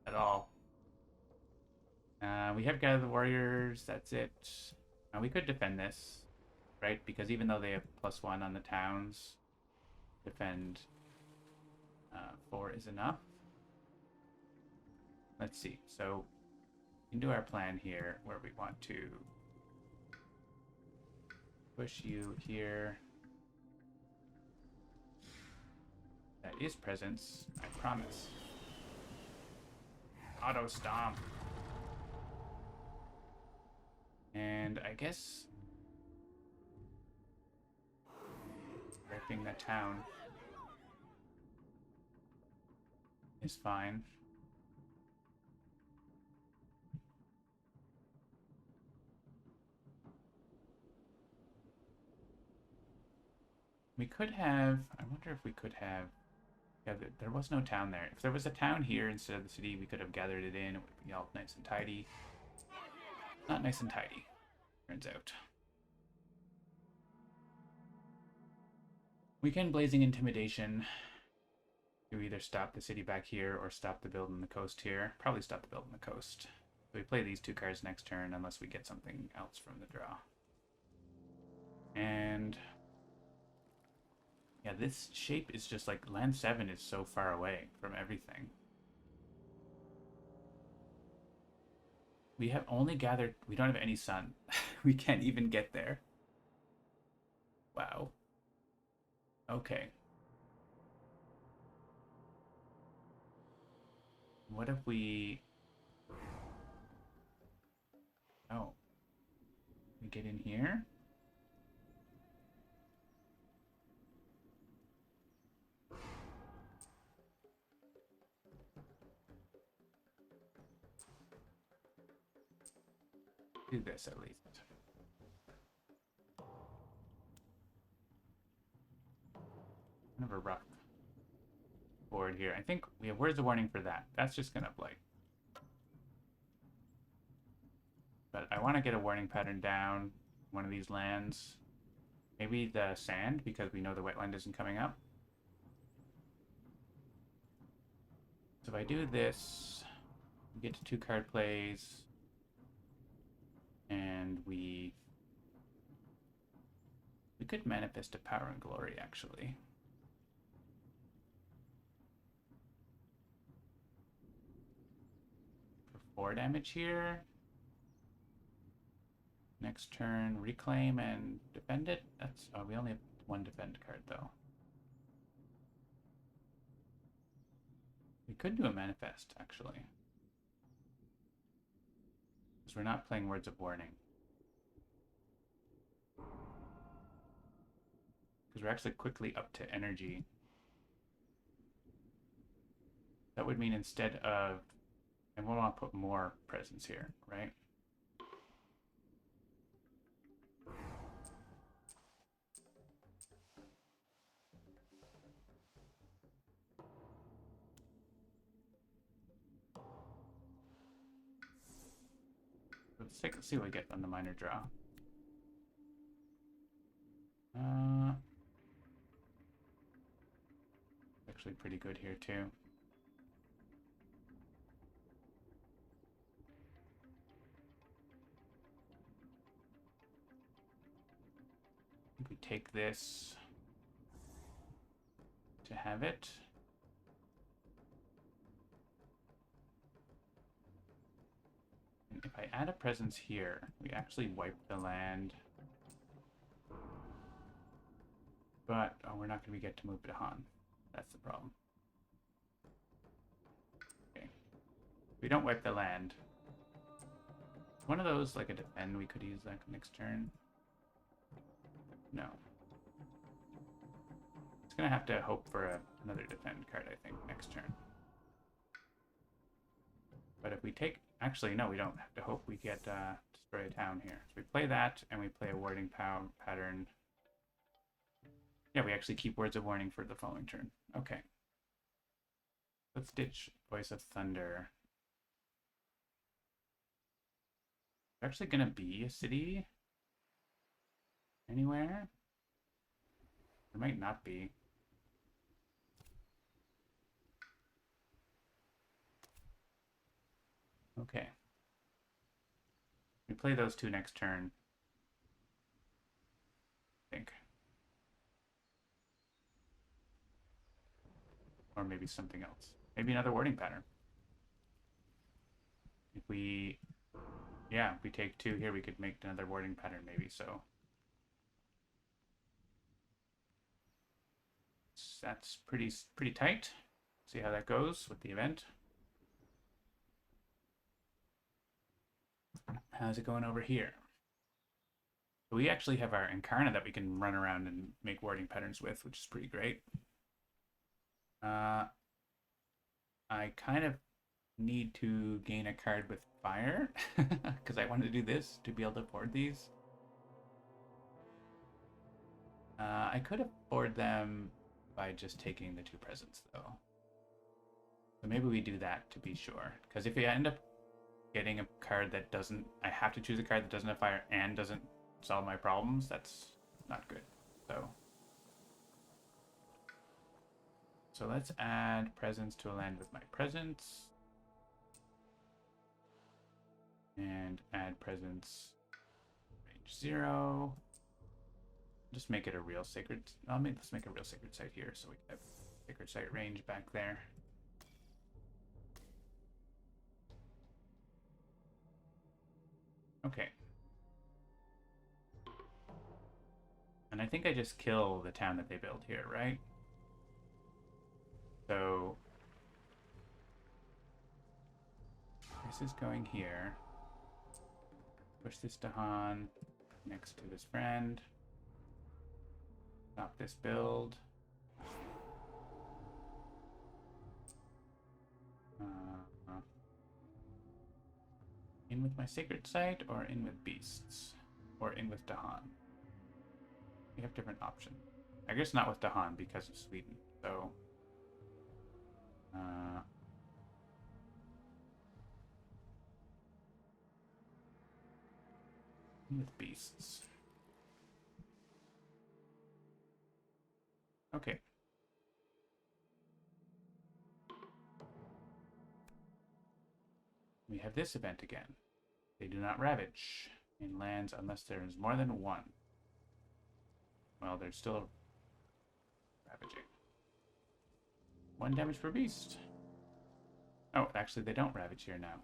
at all. We have Gather the Warriors, that's it. We could defend this, right? Because even though they have +1 on the towns, defend 4 is enough. Let's see. So we can do our plan here where we want to push you here. That is presence, I promise. Auto stomp. And I guess ripping that town is fine. We could have, I wonder if we could have, yeah, there was no town there. If there was a town here instead of the city, we could have gathered it in. It would be all nice and tidy. Not nice and tidy, turns out. We can Blazing Intimidation to either stop the city back here or stop the build on the coast here. Probably stop the build on the coast. So we play these 2 cards next turn unless we get something else from the draw. And yeah, this shape is just like land 7 is so far away from everything. We have only gathered, we don't have any sun. We can't even get there. Wow. Okay. What if we... Oh. We get in here? Do this at least. Kind of a rough board here. I think we have words of warning for that. That's just gonna blight. But I want to get a warning pattern down one of these lands. Maybe the sand, because we know the wetland isn't coming up. So if I do this, we get to 2 card plays, and we could manifest a power and glory, actually. For 4 damage here. Next turn, reclaim and defend it. That's, oh, we only have 1 defend card though. We could do a manifest, actually. Because we're not playing words of warning. Because we're actually quickly up to energy. That would mean instead of, and we'll want to put more presence here, right? Let's see what we get on the minor draw. Actually pretty good here too. I think we take this to have it. And if I add a presence here, we actually wipe the land. But oh, we're not going to get to move to Han. That's the problem. Okay. We don't wipe the land. One of those, like a defend, we could use like next turn. No. It's going to have to hope for another defend card, I think, next turn. But if we take... Actually, no, we don't have to hope we get destroy a town here. So we play that, and we play a warding pattern. Yeah, we actually keep words of warning for the following turn. Okay. Let's ditch Voice of Thunder. Is there actually going to be a city anywhere? There might not be. Okay. We play those 2 next turn. I think. Or maybe something else. Maybe another warding pattern. If we... Yeah, if we take 2 here, we could make another warding pattern maybe, so... That's pretty tight. See how that goes with the event. How's it going over here? We actually have our Incarnate that we can run around and make warding patterns with, which is pretty great. I kind of need to gain a card with fire because I want to do this to be able to afford these. I could afford them by just taking the 2 presents though. So maybe we do that to be sure. Because if we end up getting a card that doesn't... I have to choose a card that doesn't have fire and doesn't solve my problems, that's not good. So let's add presence to a land with my presence. And add presence range 0. Just make it a real sacred. Let's make a real sacred site here, so we can have sacred site range back there. Okay. And I think I just kill the town that they built here, right? So this is going here. Push this to Han next to his friend. Stop this build. In with my sacred site, or in with beasts, or in with Dahan. We have different options. I guess not with Dahan because of Sweden. So, with beasts. Okay. We have this event again. They do not ravage in lands unless there is more than one. Well, they're still ravaging. 1 damage per beast. Oh, actually, they don't ravage here now.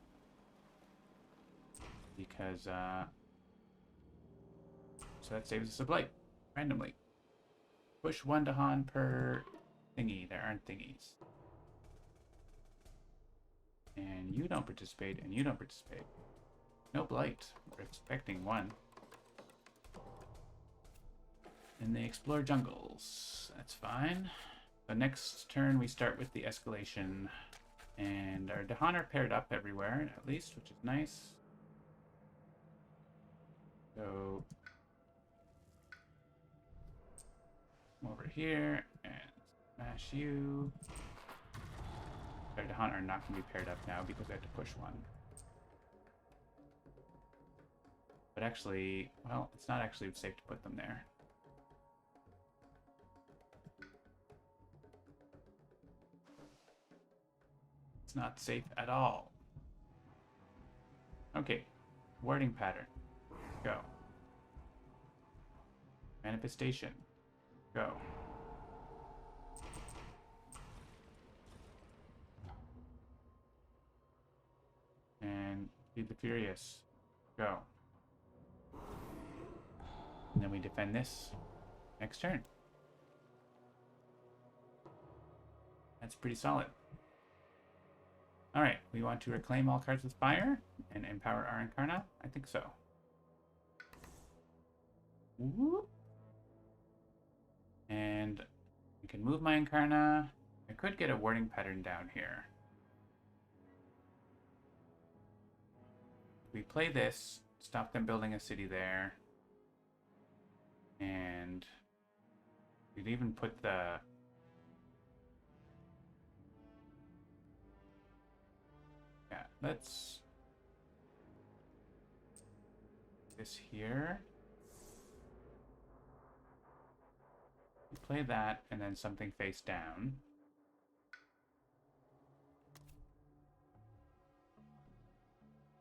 Because, so that saves us a blight, randomly. Push 1 to Han per thingy. There aren't thingies. And you don't participate, and you don't participate. No blight. We're expecting 1. And they explore jungles. That's fine. The next turn we start with the escalation. And our Dahan are paired up everywhere, at least, which is nice. So come over here and smash you. Our Dahan are not going to be paired up now because I had to push 1. But actually, well, it's not actually safe to put them there. It's not safe at all. Okay, wording pattern. Go. Manifestation. Go. And Feed the Furious. Go. And then we defend this next turn. That's pretty solid. Alright, we want to reclaim all cards with fire and empower our Incarnate? I think so. Whoop. And we can move my Incarnate. I could get a warding pattern down here. We play this, stop them building a city there. And we'd even put the... Yeah, let's... this here. We play that, and then something face down.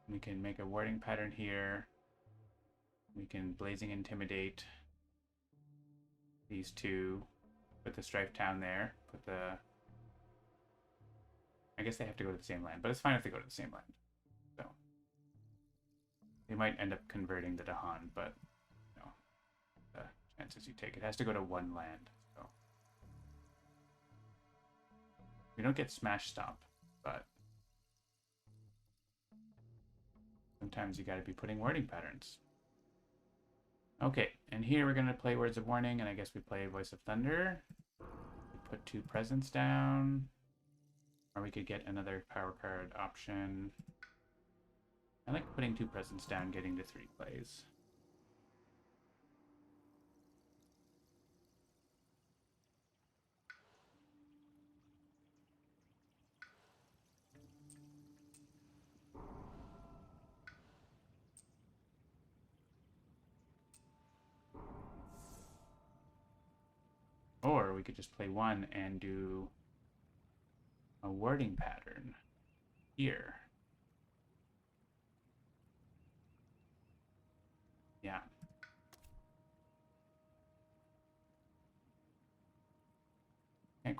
We can make a warding pattern here. We can Blazing Intimidate these two. Put the Strife Town there. Put the... I guess they have to go to the same land, but it's fine if they go to the same land. So they might end up converting the Dahan, but you know, the chances you take. It has to go to 1 land. So we don't get Smash Stomp, but sometimes you got to be putting wording patterns. Okay, and here we're going to play Words of Warning, and I guess we play Voice of Thunder. We put 2 presents down. Or we could get another power card option. I like putting 2 presents down, getting to 3 plays. Or we could just play 1 and do a wording pattern here. Yeah.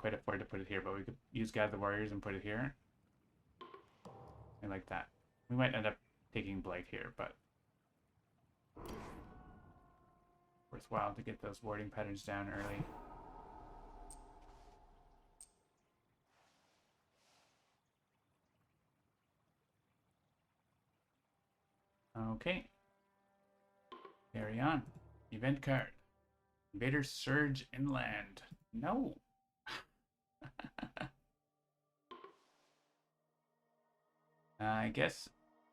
quite afford to put it here, but we could use Gather the Warriors and put it here. I like that. We might end up taking Blight here, but worthwhile to get those warding patterns down early. Okay. Carry on. Event card. Invaders surge inland. No. I guess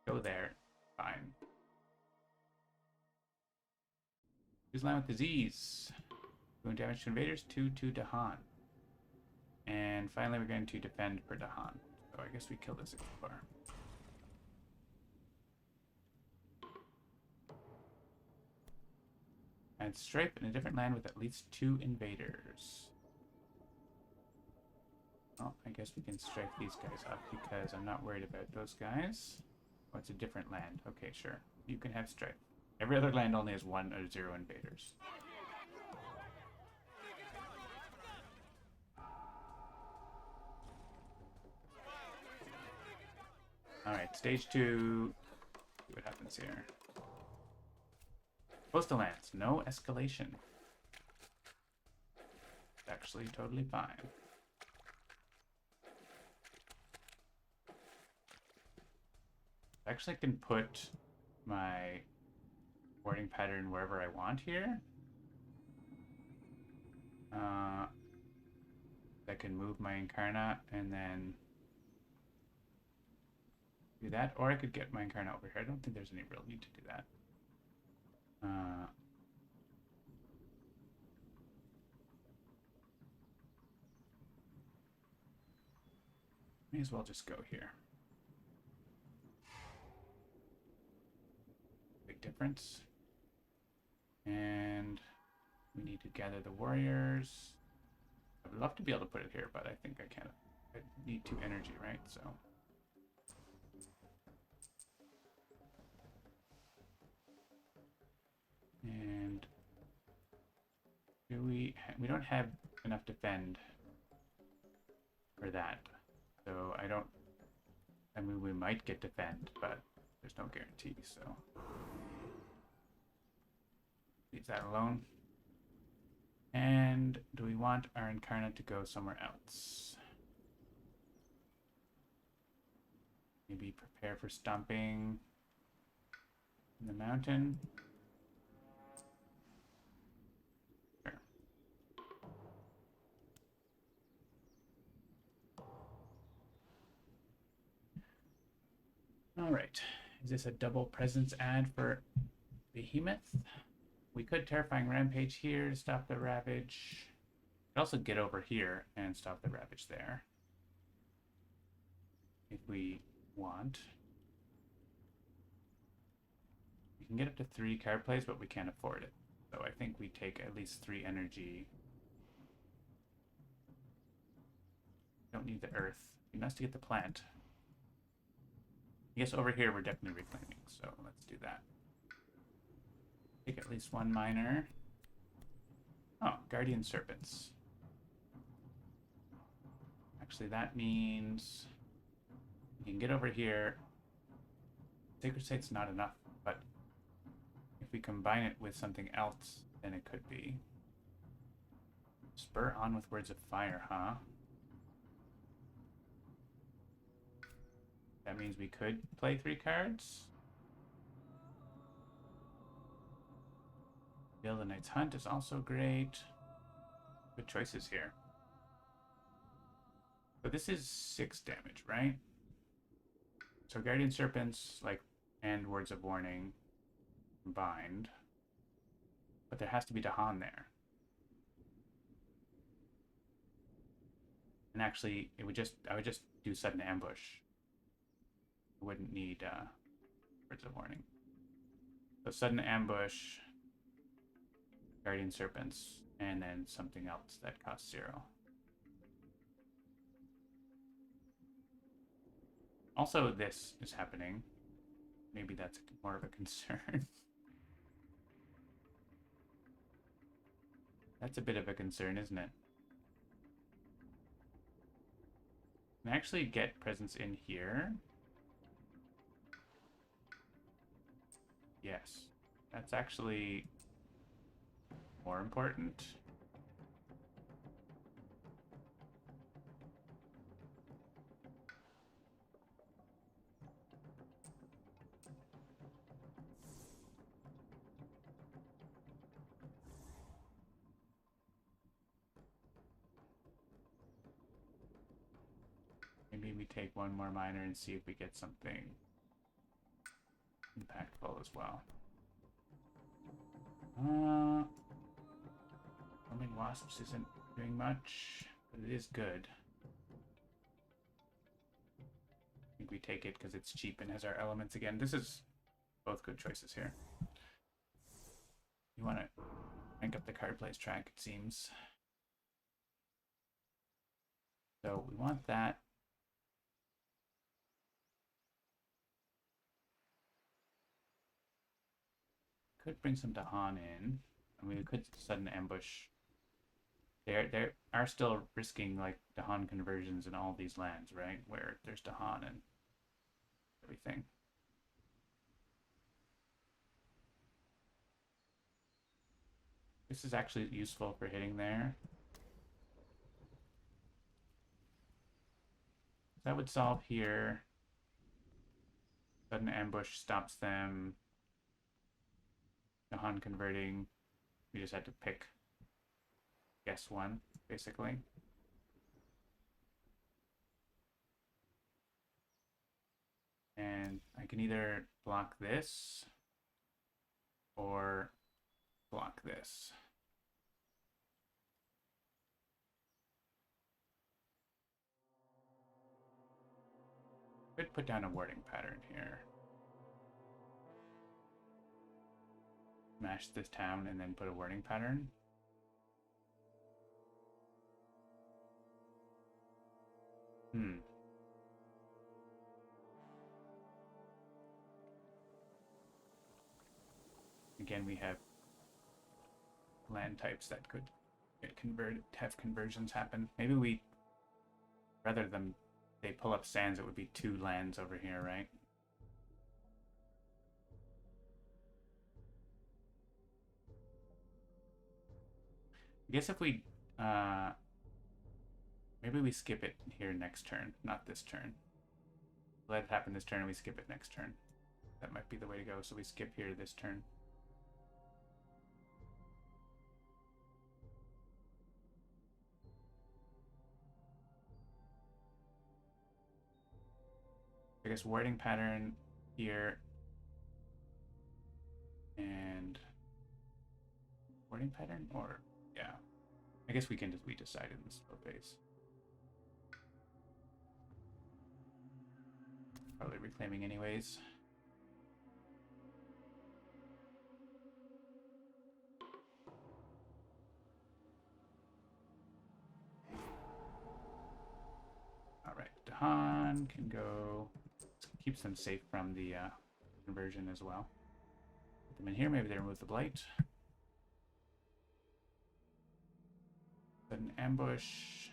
go there. Fine. Use land with disease. Doing damage to invaders. 2/2 Dahan. And finally, we're going to defend per Dahan. So I guess we kill this Explorer. Add stripe in a different land with at least 2 invaders. Well, I guess we can strike these guys up because I'm not worried about those guys. Oh, it's a different land. Okay, sure. You can have stripe. Every other land only has 1 or 0 invaders. Alright, stage 2. See what happens here. Coastal lands, no escalation. It's actually totally fine. Actually, I can put my warding pattern wherever I want here. I can move my Incarnate and then do that, or I could get my Incarnate over here. I don't think there's any real need to do that. May as well just go here. Big difference. And we need to gather the warriors. I would love to be able to put it here, but I think I can't. I need 2 energy, right? So. And do we don't have enough defend for that. So I mean, we might get defend, but there's no guarantee, so leave that alone. And do we want our Incarnate to go somewhere else? Maybe prepare for stomping in the mountain. Sure. All right. Is this a double presence ad for Behemoth? We could Terrifying Rampage here to stop the Ravage. We could also get over here and stop the Ravage there. If we want. We can get up to 3 card plays, but we can't afford it. So I think we take at least 3 energy. Don't need the earth. It'd be nice to get the plant. I guess over here we're definitely reclaiming, so let's do that. Take at least 1 miner. Oh, Guardian Serpents. Actually, that means you can get over here. Sacred Sight's not enough, but if we combine it with something else, then it could be. Spur on with Words of Fire, huh? That means we could play 3 cards. Veil the Knight's Hunt is also great. Good choices here. So this is 6 damage, right? So Guardian Serpents, and Words of Warning combined. But there has to be Dahan there. And actually, I would just do Sudden Ambush. I wouldn't need Words of Warning. So Sudden Ambush, Guardian Serpents, and then something else that costs 0. Also, this is happening. Maybe that's more of a concern. That's a bit of a concern, isn't it? Can actually get presence in here. Yes. That's actually more important. Maybe we take one more miner and see if we get something impactful as well. Roaming wasps isn't doing much, but it is good. I think we take it because it's cheap and has our elements again. This is both good choices here. You want to rank up the card plays track, it seems. So we want that. Could bring some Dahan in. I mean, we could sudden ambush. They are still risking like Dahan conversions in all these lands, right? Where there's Dahan and everything. This is actually useful for hitting there. That would solve here. Sudden ambush stops them. Dahan converting. We just had to pick guess one, basically. And I can either block this or block this. Could put down a warding pattern here. Smash this town and then put a warding pattern. Again, we have land types that could get converted, have conversions happen. Maybe we, rather than they pull up sands, it would be 2 lands over here, right? I guess if we, maybe we skip it here next turn, not this turn. Let it happen this turn and we skip it next turn. That might be the way to go, so we skip here this turn. I guess wording pattern here and wording pattern, or yeah, I guess we can just decide in the slow phase. Probably reclaiming anyways. All right, Dahan can go. Keeps them safe from the conversion as well. Put them in here. Maybe they remove the blight. Put an ambush.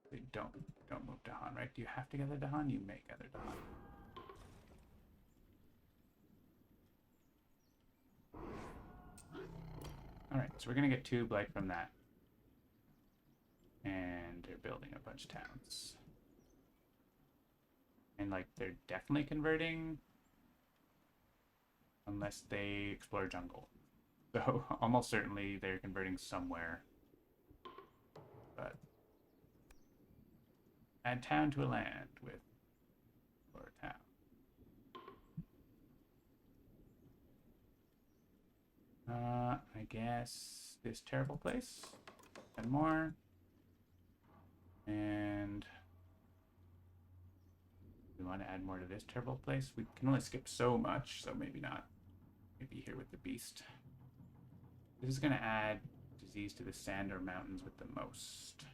They don't move Dahan, right? Do you have to gather Dahan? You may gather Dahan. Alright, so we're gonna get 2 blight from that. And they're building a bunch of towns. And like they're definitely converting unless they explore jungle. So almost certainly they're converting somewhere. But add town to a land with or a town. I guess this terrible place and more. And we want to add more to this terrible place. We can only skip so much, so maybe not. Maybe here with the beast. This is going to add disease to the sand or mountains with the most.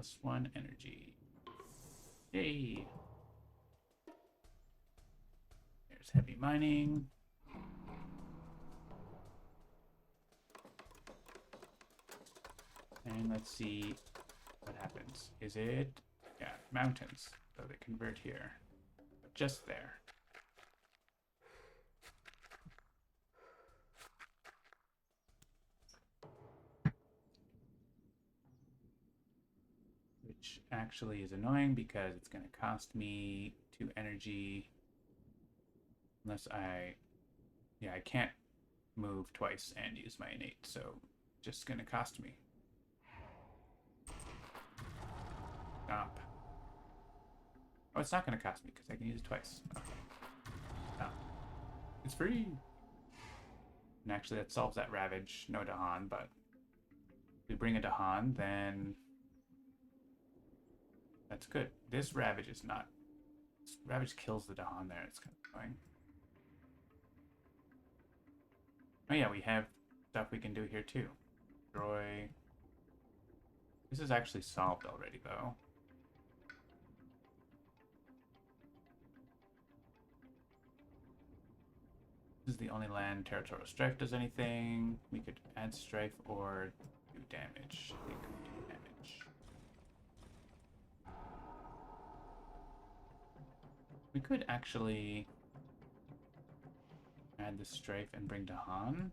+1 energy. Yay! There's heavy mining. And let's see what happens. Is it... Yeah, mountains. So they convert here. But just there. Which actually is annoying because it's going to cost me 2 energy. Unless I... Yeah, I can't move twice and use my innate, so just going to cost me. Stop. Oh, it's not going to cost me because I can use it twice. Okay. No. It's free! And actually that solves that Ravage. No Dahan, but if we bring a Dahan, then that's good. This Ravage is not... This Ravage kills the Dahan there. It's kind of annoying. Oh yeah, we have stuff we can do here too. Destroy... This is actually solved already, though. This is the only land Territorial Strife does anything. We could add Strife or do damage. I think we do damage. We could actually add the Strife and bring Dahan.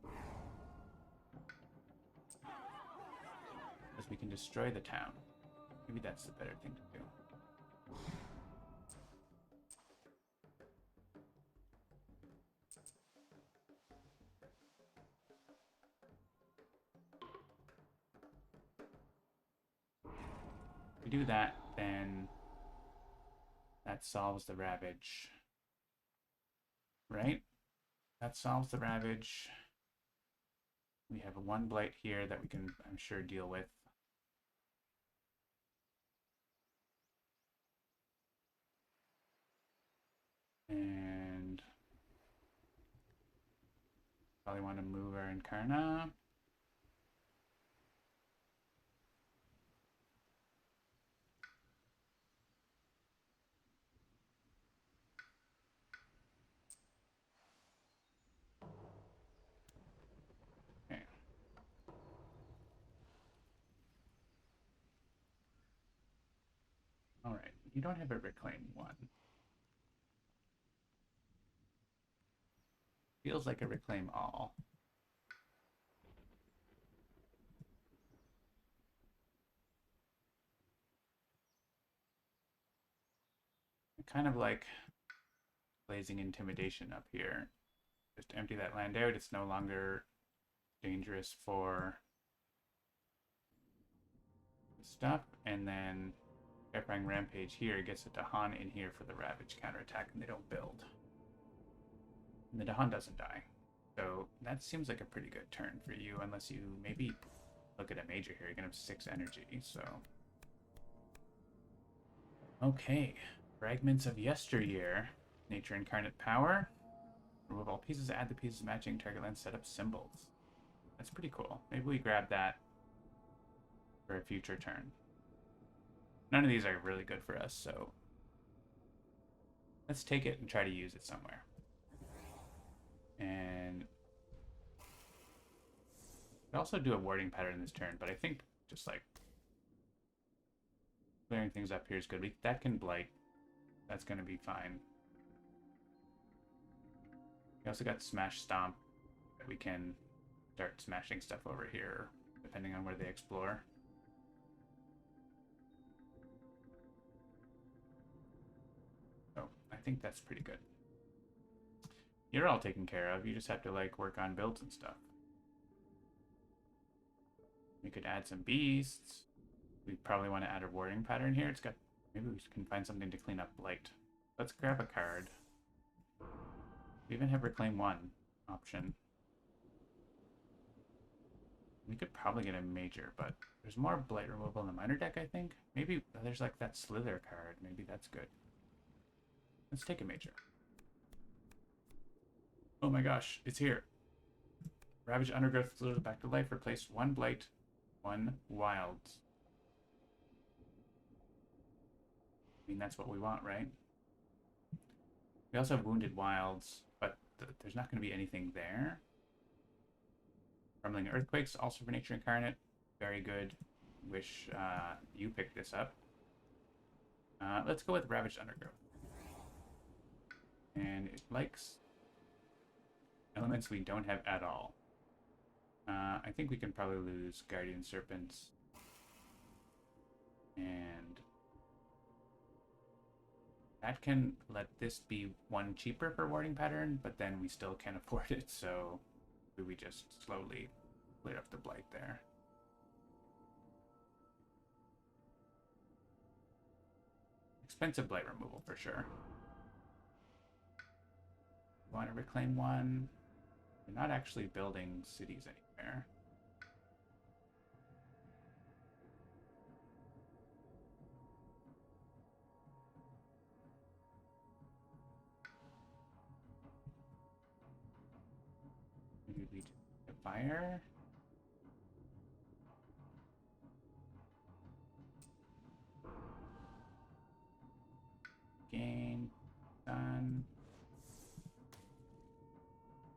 Because we can destroy the town. Maybe that's the better thing to do. If we do that, then that solves the Ravage. Right? That solves the Ravage. We have a 1 blight here that we can, I'm sure, deal with. And probably want to move our Incarnate. Okay. All right. You don't have a reclaim 1. Feels like a reclaim all. I kind of like blazing intimidation up here. Just empty that land out. It's no longer dangerous for stuff. And then Skyflying Rampage here gets a Dahan in here for the Ravage counterattack, and they don't build. And the Dahan doesn't die. So that seems like a pretty good turn for you, unless you maybe look at a major here. You're going to have 6 energy, so... Okay. Fragments of Yesteryear. Nature Incarnate Power. Remove all pieces, add the pieces matching target land, set up symbols. That's pretty cool. Maybe we grab that for a future turn. None of these are really good for us, so... Let's take it and try to use it somewhere. And we also do a warding pattern this turn, but I think just like clearing things up here is good. That can blight. That's going to be fine. We also got Smash Stomp that we can start smashing stuff over here, depending on where they explore. So I think that's pretty good. You're all taken care of. You just have to like work on builds and stuff. We could add some beasts. We probably want to add a warding pattern here. It's got, maybe we can find something to clean up blight. Let's grab a card. We even have reclaim 1 option. We could probably get a major, but there's more blight removal in the minor deck, I think. Maybe there's like that Slither card. Maybe that's good. Let's take a major. Oh my gosh, it's here. Ravage Undergrowth slithers back to life. Replace 1 blight, 1 wild. I mean, that's what we want, right? We also have Wounded Wilds, but there's not going to be anything there. Rumbling Earthquakes, also for Nature Incarnate. Very good. Wish you picked this up. Let's go with Ravaged Undergrowth. And it likes elements we don't have at all. I think we can probably lose Guardian Serpents. And that can let this be one cheaper for warding pattern, but then we still can't afford it, so we just slowly clear up the blight there. Expensive blight removal for sure. Want to reclaim one? We're not actually building cities anywhere. Maybe we do fire. Gain. Done.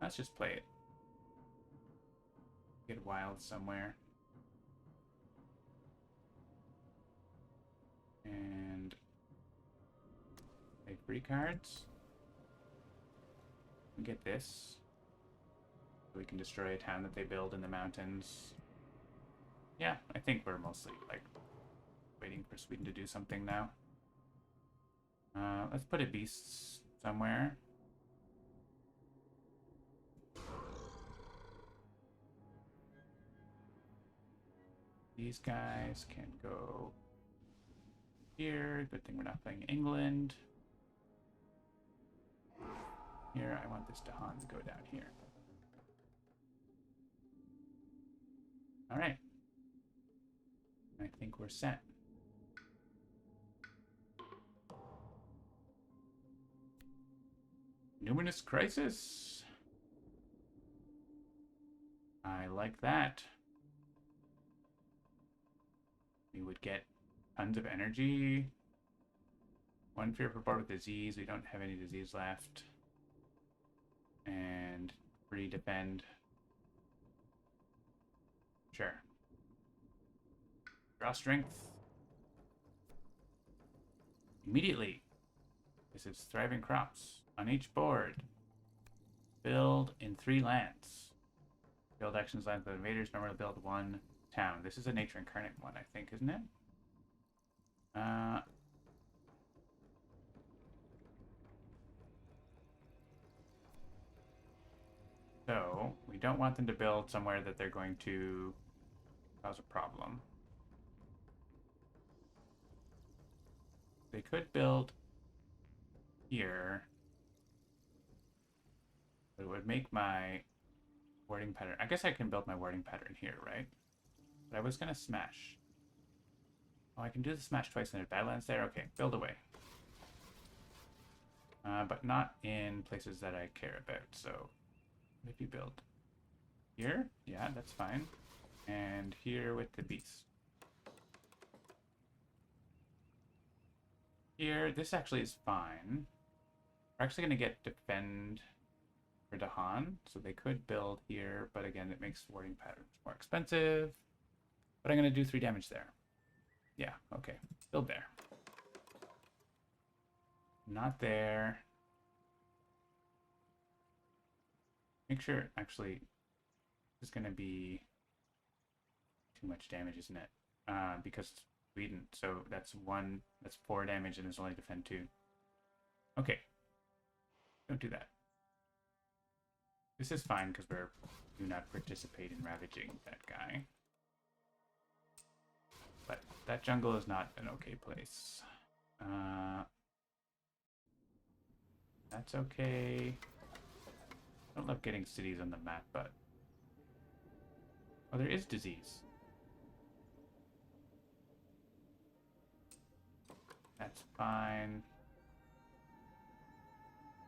Let's just play it. Get wild somewhere. And play free cards. And get this. So we can destroy a town that they build in the mountains. Yeah, I think we're mostly like waiting for Sweden to do something now. Let's put a beast somewhere. These guys can go here. Good thing we're not playing England. Here, I want this Dahan to go down here. All right. I think we're set. Numinous Crisis. I like that. We would get tons of energy. One fear for board with disease. We don't have any disease left. And free defend. Sure. Draw strength. Immediately. This is thriving crops. On each board, build in 3 lands. Build actions lands with invaders. Normally build 1 town. This is a Nature Incarnate one, I think, isn't it? So, we don't want them to build somewhere that they're going to cause a problem. They could build here. But it would make my warding pattern... I guess I can build my warding pattern here, right? But I was going to smash. Oh, I can do the smash twice in a Badlands there? Okay, build away. But not in places that I care about, so... If you build here, yeah, that's fine. And here with the beast. Here, this actually is fine. We're actually going to get defend for Dahan, so they could build here, but again, it makes warding patterns more expensive. But I'm going to do 3 damage there. Yeah, okay. Build there. Not there. Make sure, actually, this is going to be too much damage, isn't it? Because Sweden, so that's 4 damage and it's only defend 2. Okay. Don't do that. This is fine because we do not participate in ravaging that guy. But that jungle is not an okay place. That's okay. I don't love getting cities on the map, but... Oh, there is disease. That's fine.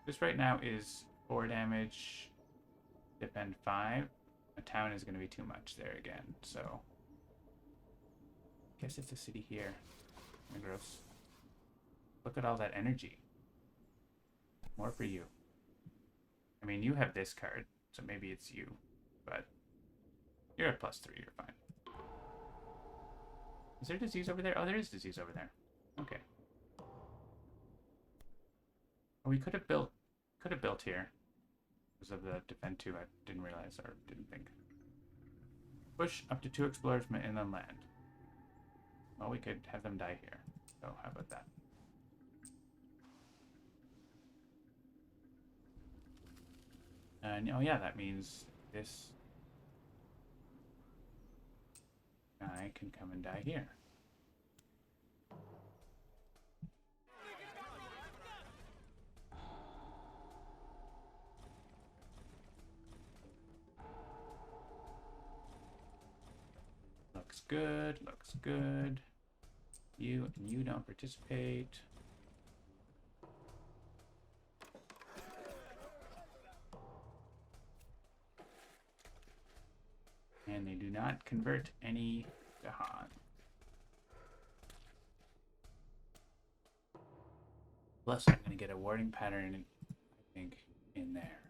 This right now is 4 damage, defend 5. A town is going to be too much there again, so... Guess it's a city here. Gross. Look at all that energy. More for you. I mean, you have this card, so maybe it's you, but you're at +3, you're fine. Is there disease over there? Oh, there is disease over there. Okay. Oh, we could have built here. Because of the defend 2, I didn't realize or didn't think. Push up to 2 explorers from inland land. Well, we could have them die here. So how about that? And oh yeah, that means this guy can come and die here. Looks good, looks good. You don't participate. And they do not convert any Gahan. Plus, I'm going to get a warding pattern, I think, in there.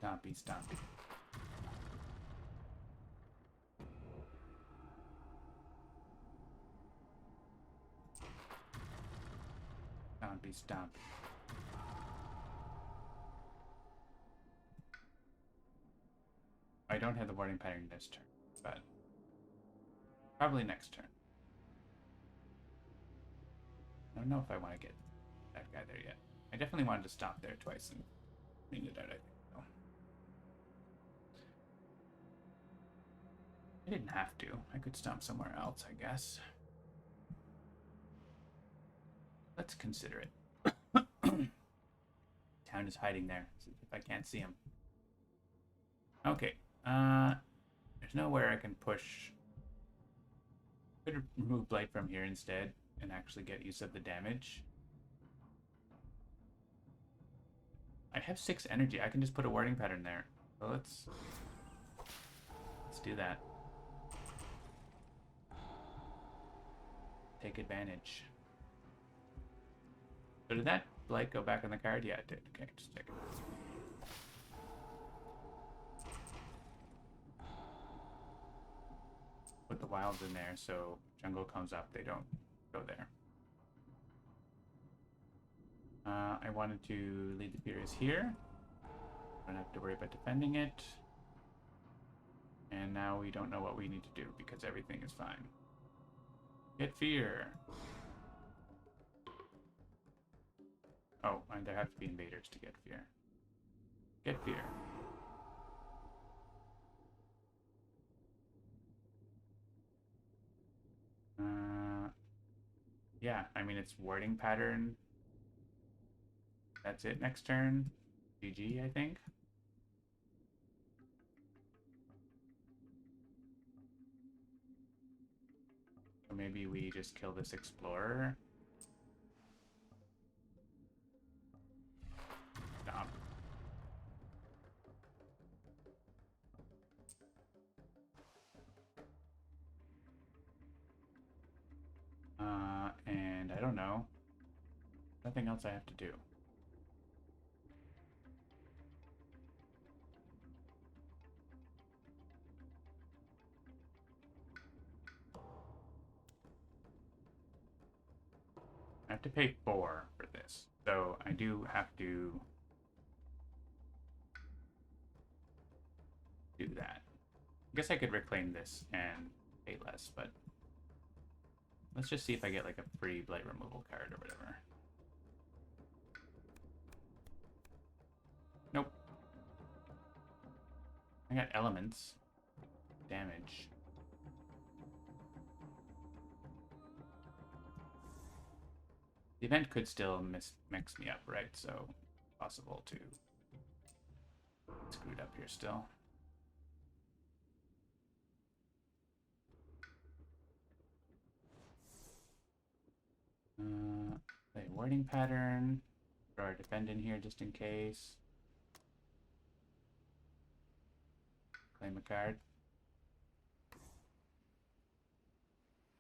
Stompy, stompy. Stompy, stompy. I don't have the warding pattern this turn, but probably next turn. I don't know if I want to get that guy there yet. I definitely wanted to stop there twice and clean it out, I think. So. I didn't have to. I could stomp somewhere else, I guess. Let's consider it. Town is hiding there. See if I can't see him. Okay. There's nowhere I can push. Could remove Blight from here instead and actually get use of the damage. I have 6 energy. I can just put a warding pattern there. So let's do that. Take advantage. So did that Blight go back on the card? Yeah, it did. Okay, just check it. Put the wilds in there so jungle comes up, they don't go there. I wanted to lead the Furious here. Don't have to worry about defending it. And now we don't know what we need to do because everything is fine. Get fear. Oh, and there have to be invaders to get fear. Get fear. Yeah, I mean, it's wording pattern. That's it next turn. GG, I think. So maybe we just kill this explorer. Stop. And I don't know. Nothing else I have to do. I have to pay 4 for this, so I do have to do that. I guess I could reclaim this and pay less, but let's just see if I get like a free blight removal card or whatever. Nope. I got elements. Damage. The event could still mix me up, right? So, possible to screw it up here still. Play a wording pattern. Throw our defend in here just in case. Claim a card.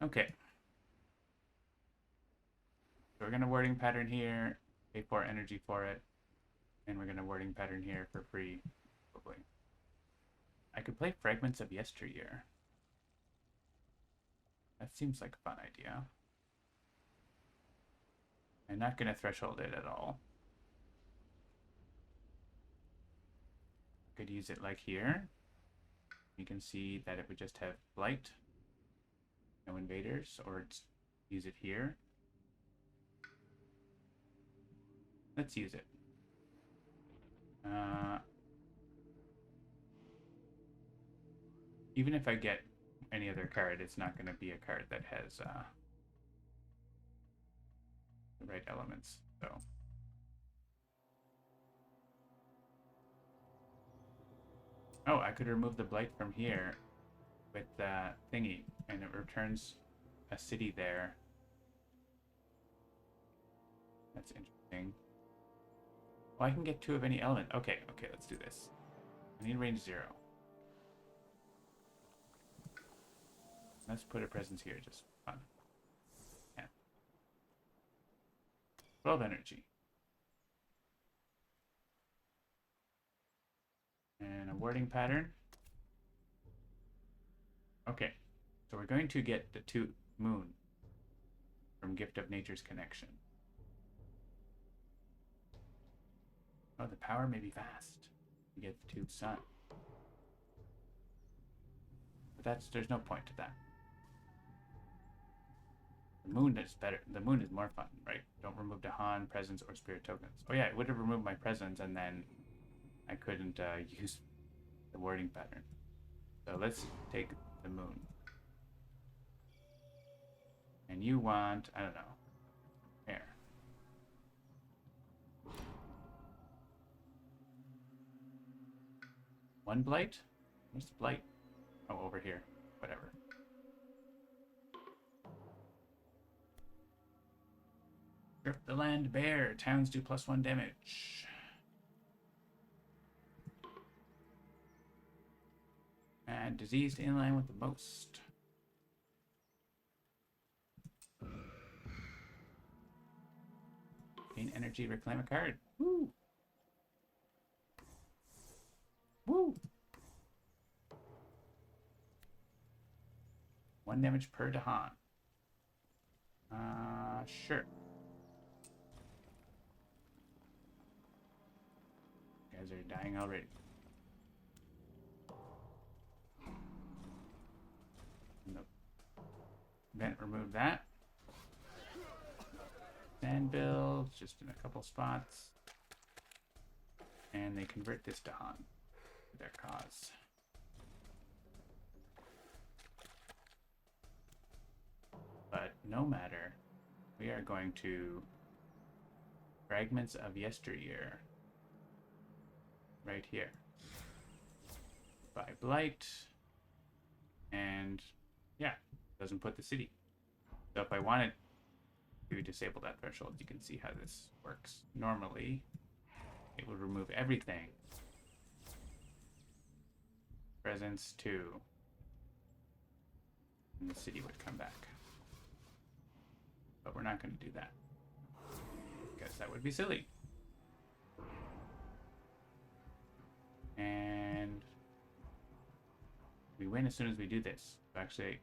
Okay. So we're going to wording pattern here, pay 4 energy for it, and we're going to wording pattern here for free, probably. I could play Fragments of Yesteryear. That seems like a fun idea. I'm not going to threshold it at all. Could use it like here. You can see that it would just have Blight, no invaders, or use it here. Let's use it. Even if I get any other card, it's not going to be a card that has the right elements. So, oh, I could remove the Blight from here with the thingy, and it returns a city there. That's interesting. Well, I can get 2 of any element. Okay, let's do this. I need range 0. Let's put a presence here, just fun. Yeah. 12 energy. And a wording pattern. Okay, so we're going to get the 2 moon from Gift of Nature's Connection. Oh, the power may be fast. You get the 2 sun. But there's no point to that. The moon is better. The moon is more fun, right? Don't remove Dahan, presence, or spirit tokens. Oh yeah, it would have removed my presence, and then I couldn't use the wording pattern. So let's take the moon. And you want, I don't know, air. One blight? Where's the blight? Oh, over here. Whatever. Grip the land bare. Towns do +1 damage. And diseased in line with the most. Gain energy, reclaim a card. Woo! Woo! 1 damage per Dahan. Sure. You guys are dying already. Nope. Vent, remove that. Sand builds, just in a couple spots. And they convert this Dahan to their cause. But no matter, we are going to Fragments of Yesteryear right here. By Blight, and yeah, doesn't put the city. So if I wanted to disable that threshold, you can see how this works. Normally, it would remove everything. Presence 2, and the city would come back. But we're not going to do that. Guess that would be silly. And we win as soon as we do this. Actually,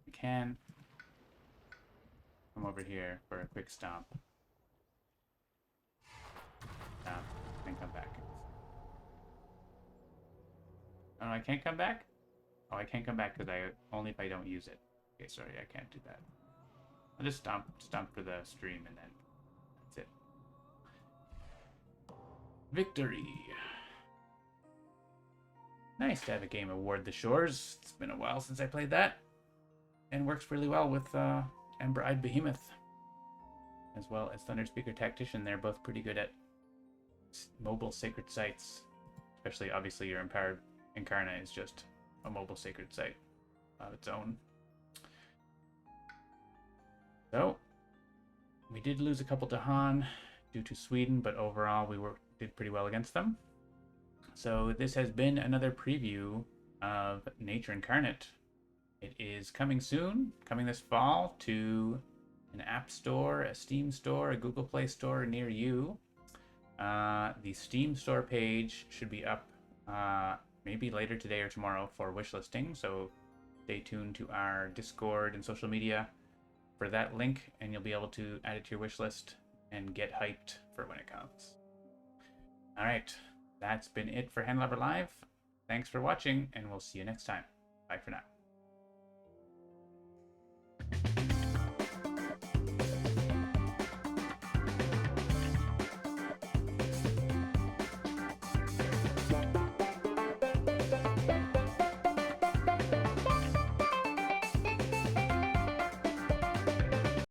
we can come over here for a quick stomp. Stomp, and come back. Oh, I can't come back? Oh, I can't come back because only if I don't use it. Okay, sorry, I can't do that. I'll just stomp for the stream, and then that's it. Victory. Nice to have a game of Ward the Shores. It's been a while since I played that. And works really well with Ember-Eyed Behemoth. As well as Thunder Speaker Tactician. They're both pretty good at mobile sacred sites. Especially, obviously, your Empowered Incarnate is just a mobile sacred site of its own. So, we did lose a couple to Han due to Sweden, but overall we did pretty well against them. So this has been another preview of Nature Incarnate. It is coming soon, coming this fall to an App Store, a Steam Store, a Google Play Store near you. The Steam Store page should be up maybe later today or tomorrow for wishlisting, so stay tuned to our Discord and social media for that link, and you'll be able to add it to your wishlist and get hyped for when it comes. All right, that's been it for Handelabra Live. Thanks for watching, and we'll see you next time. Bye for now.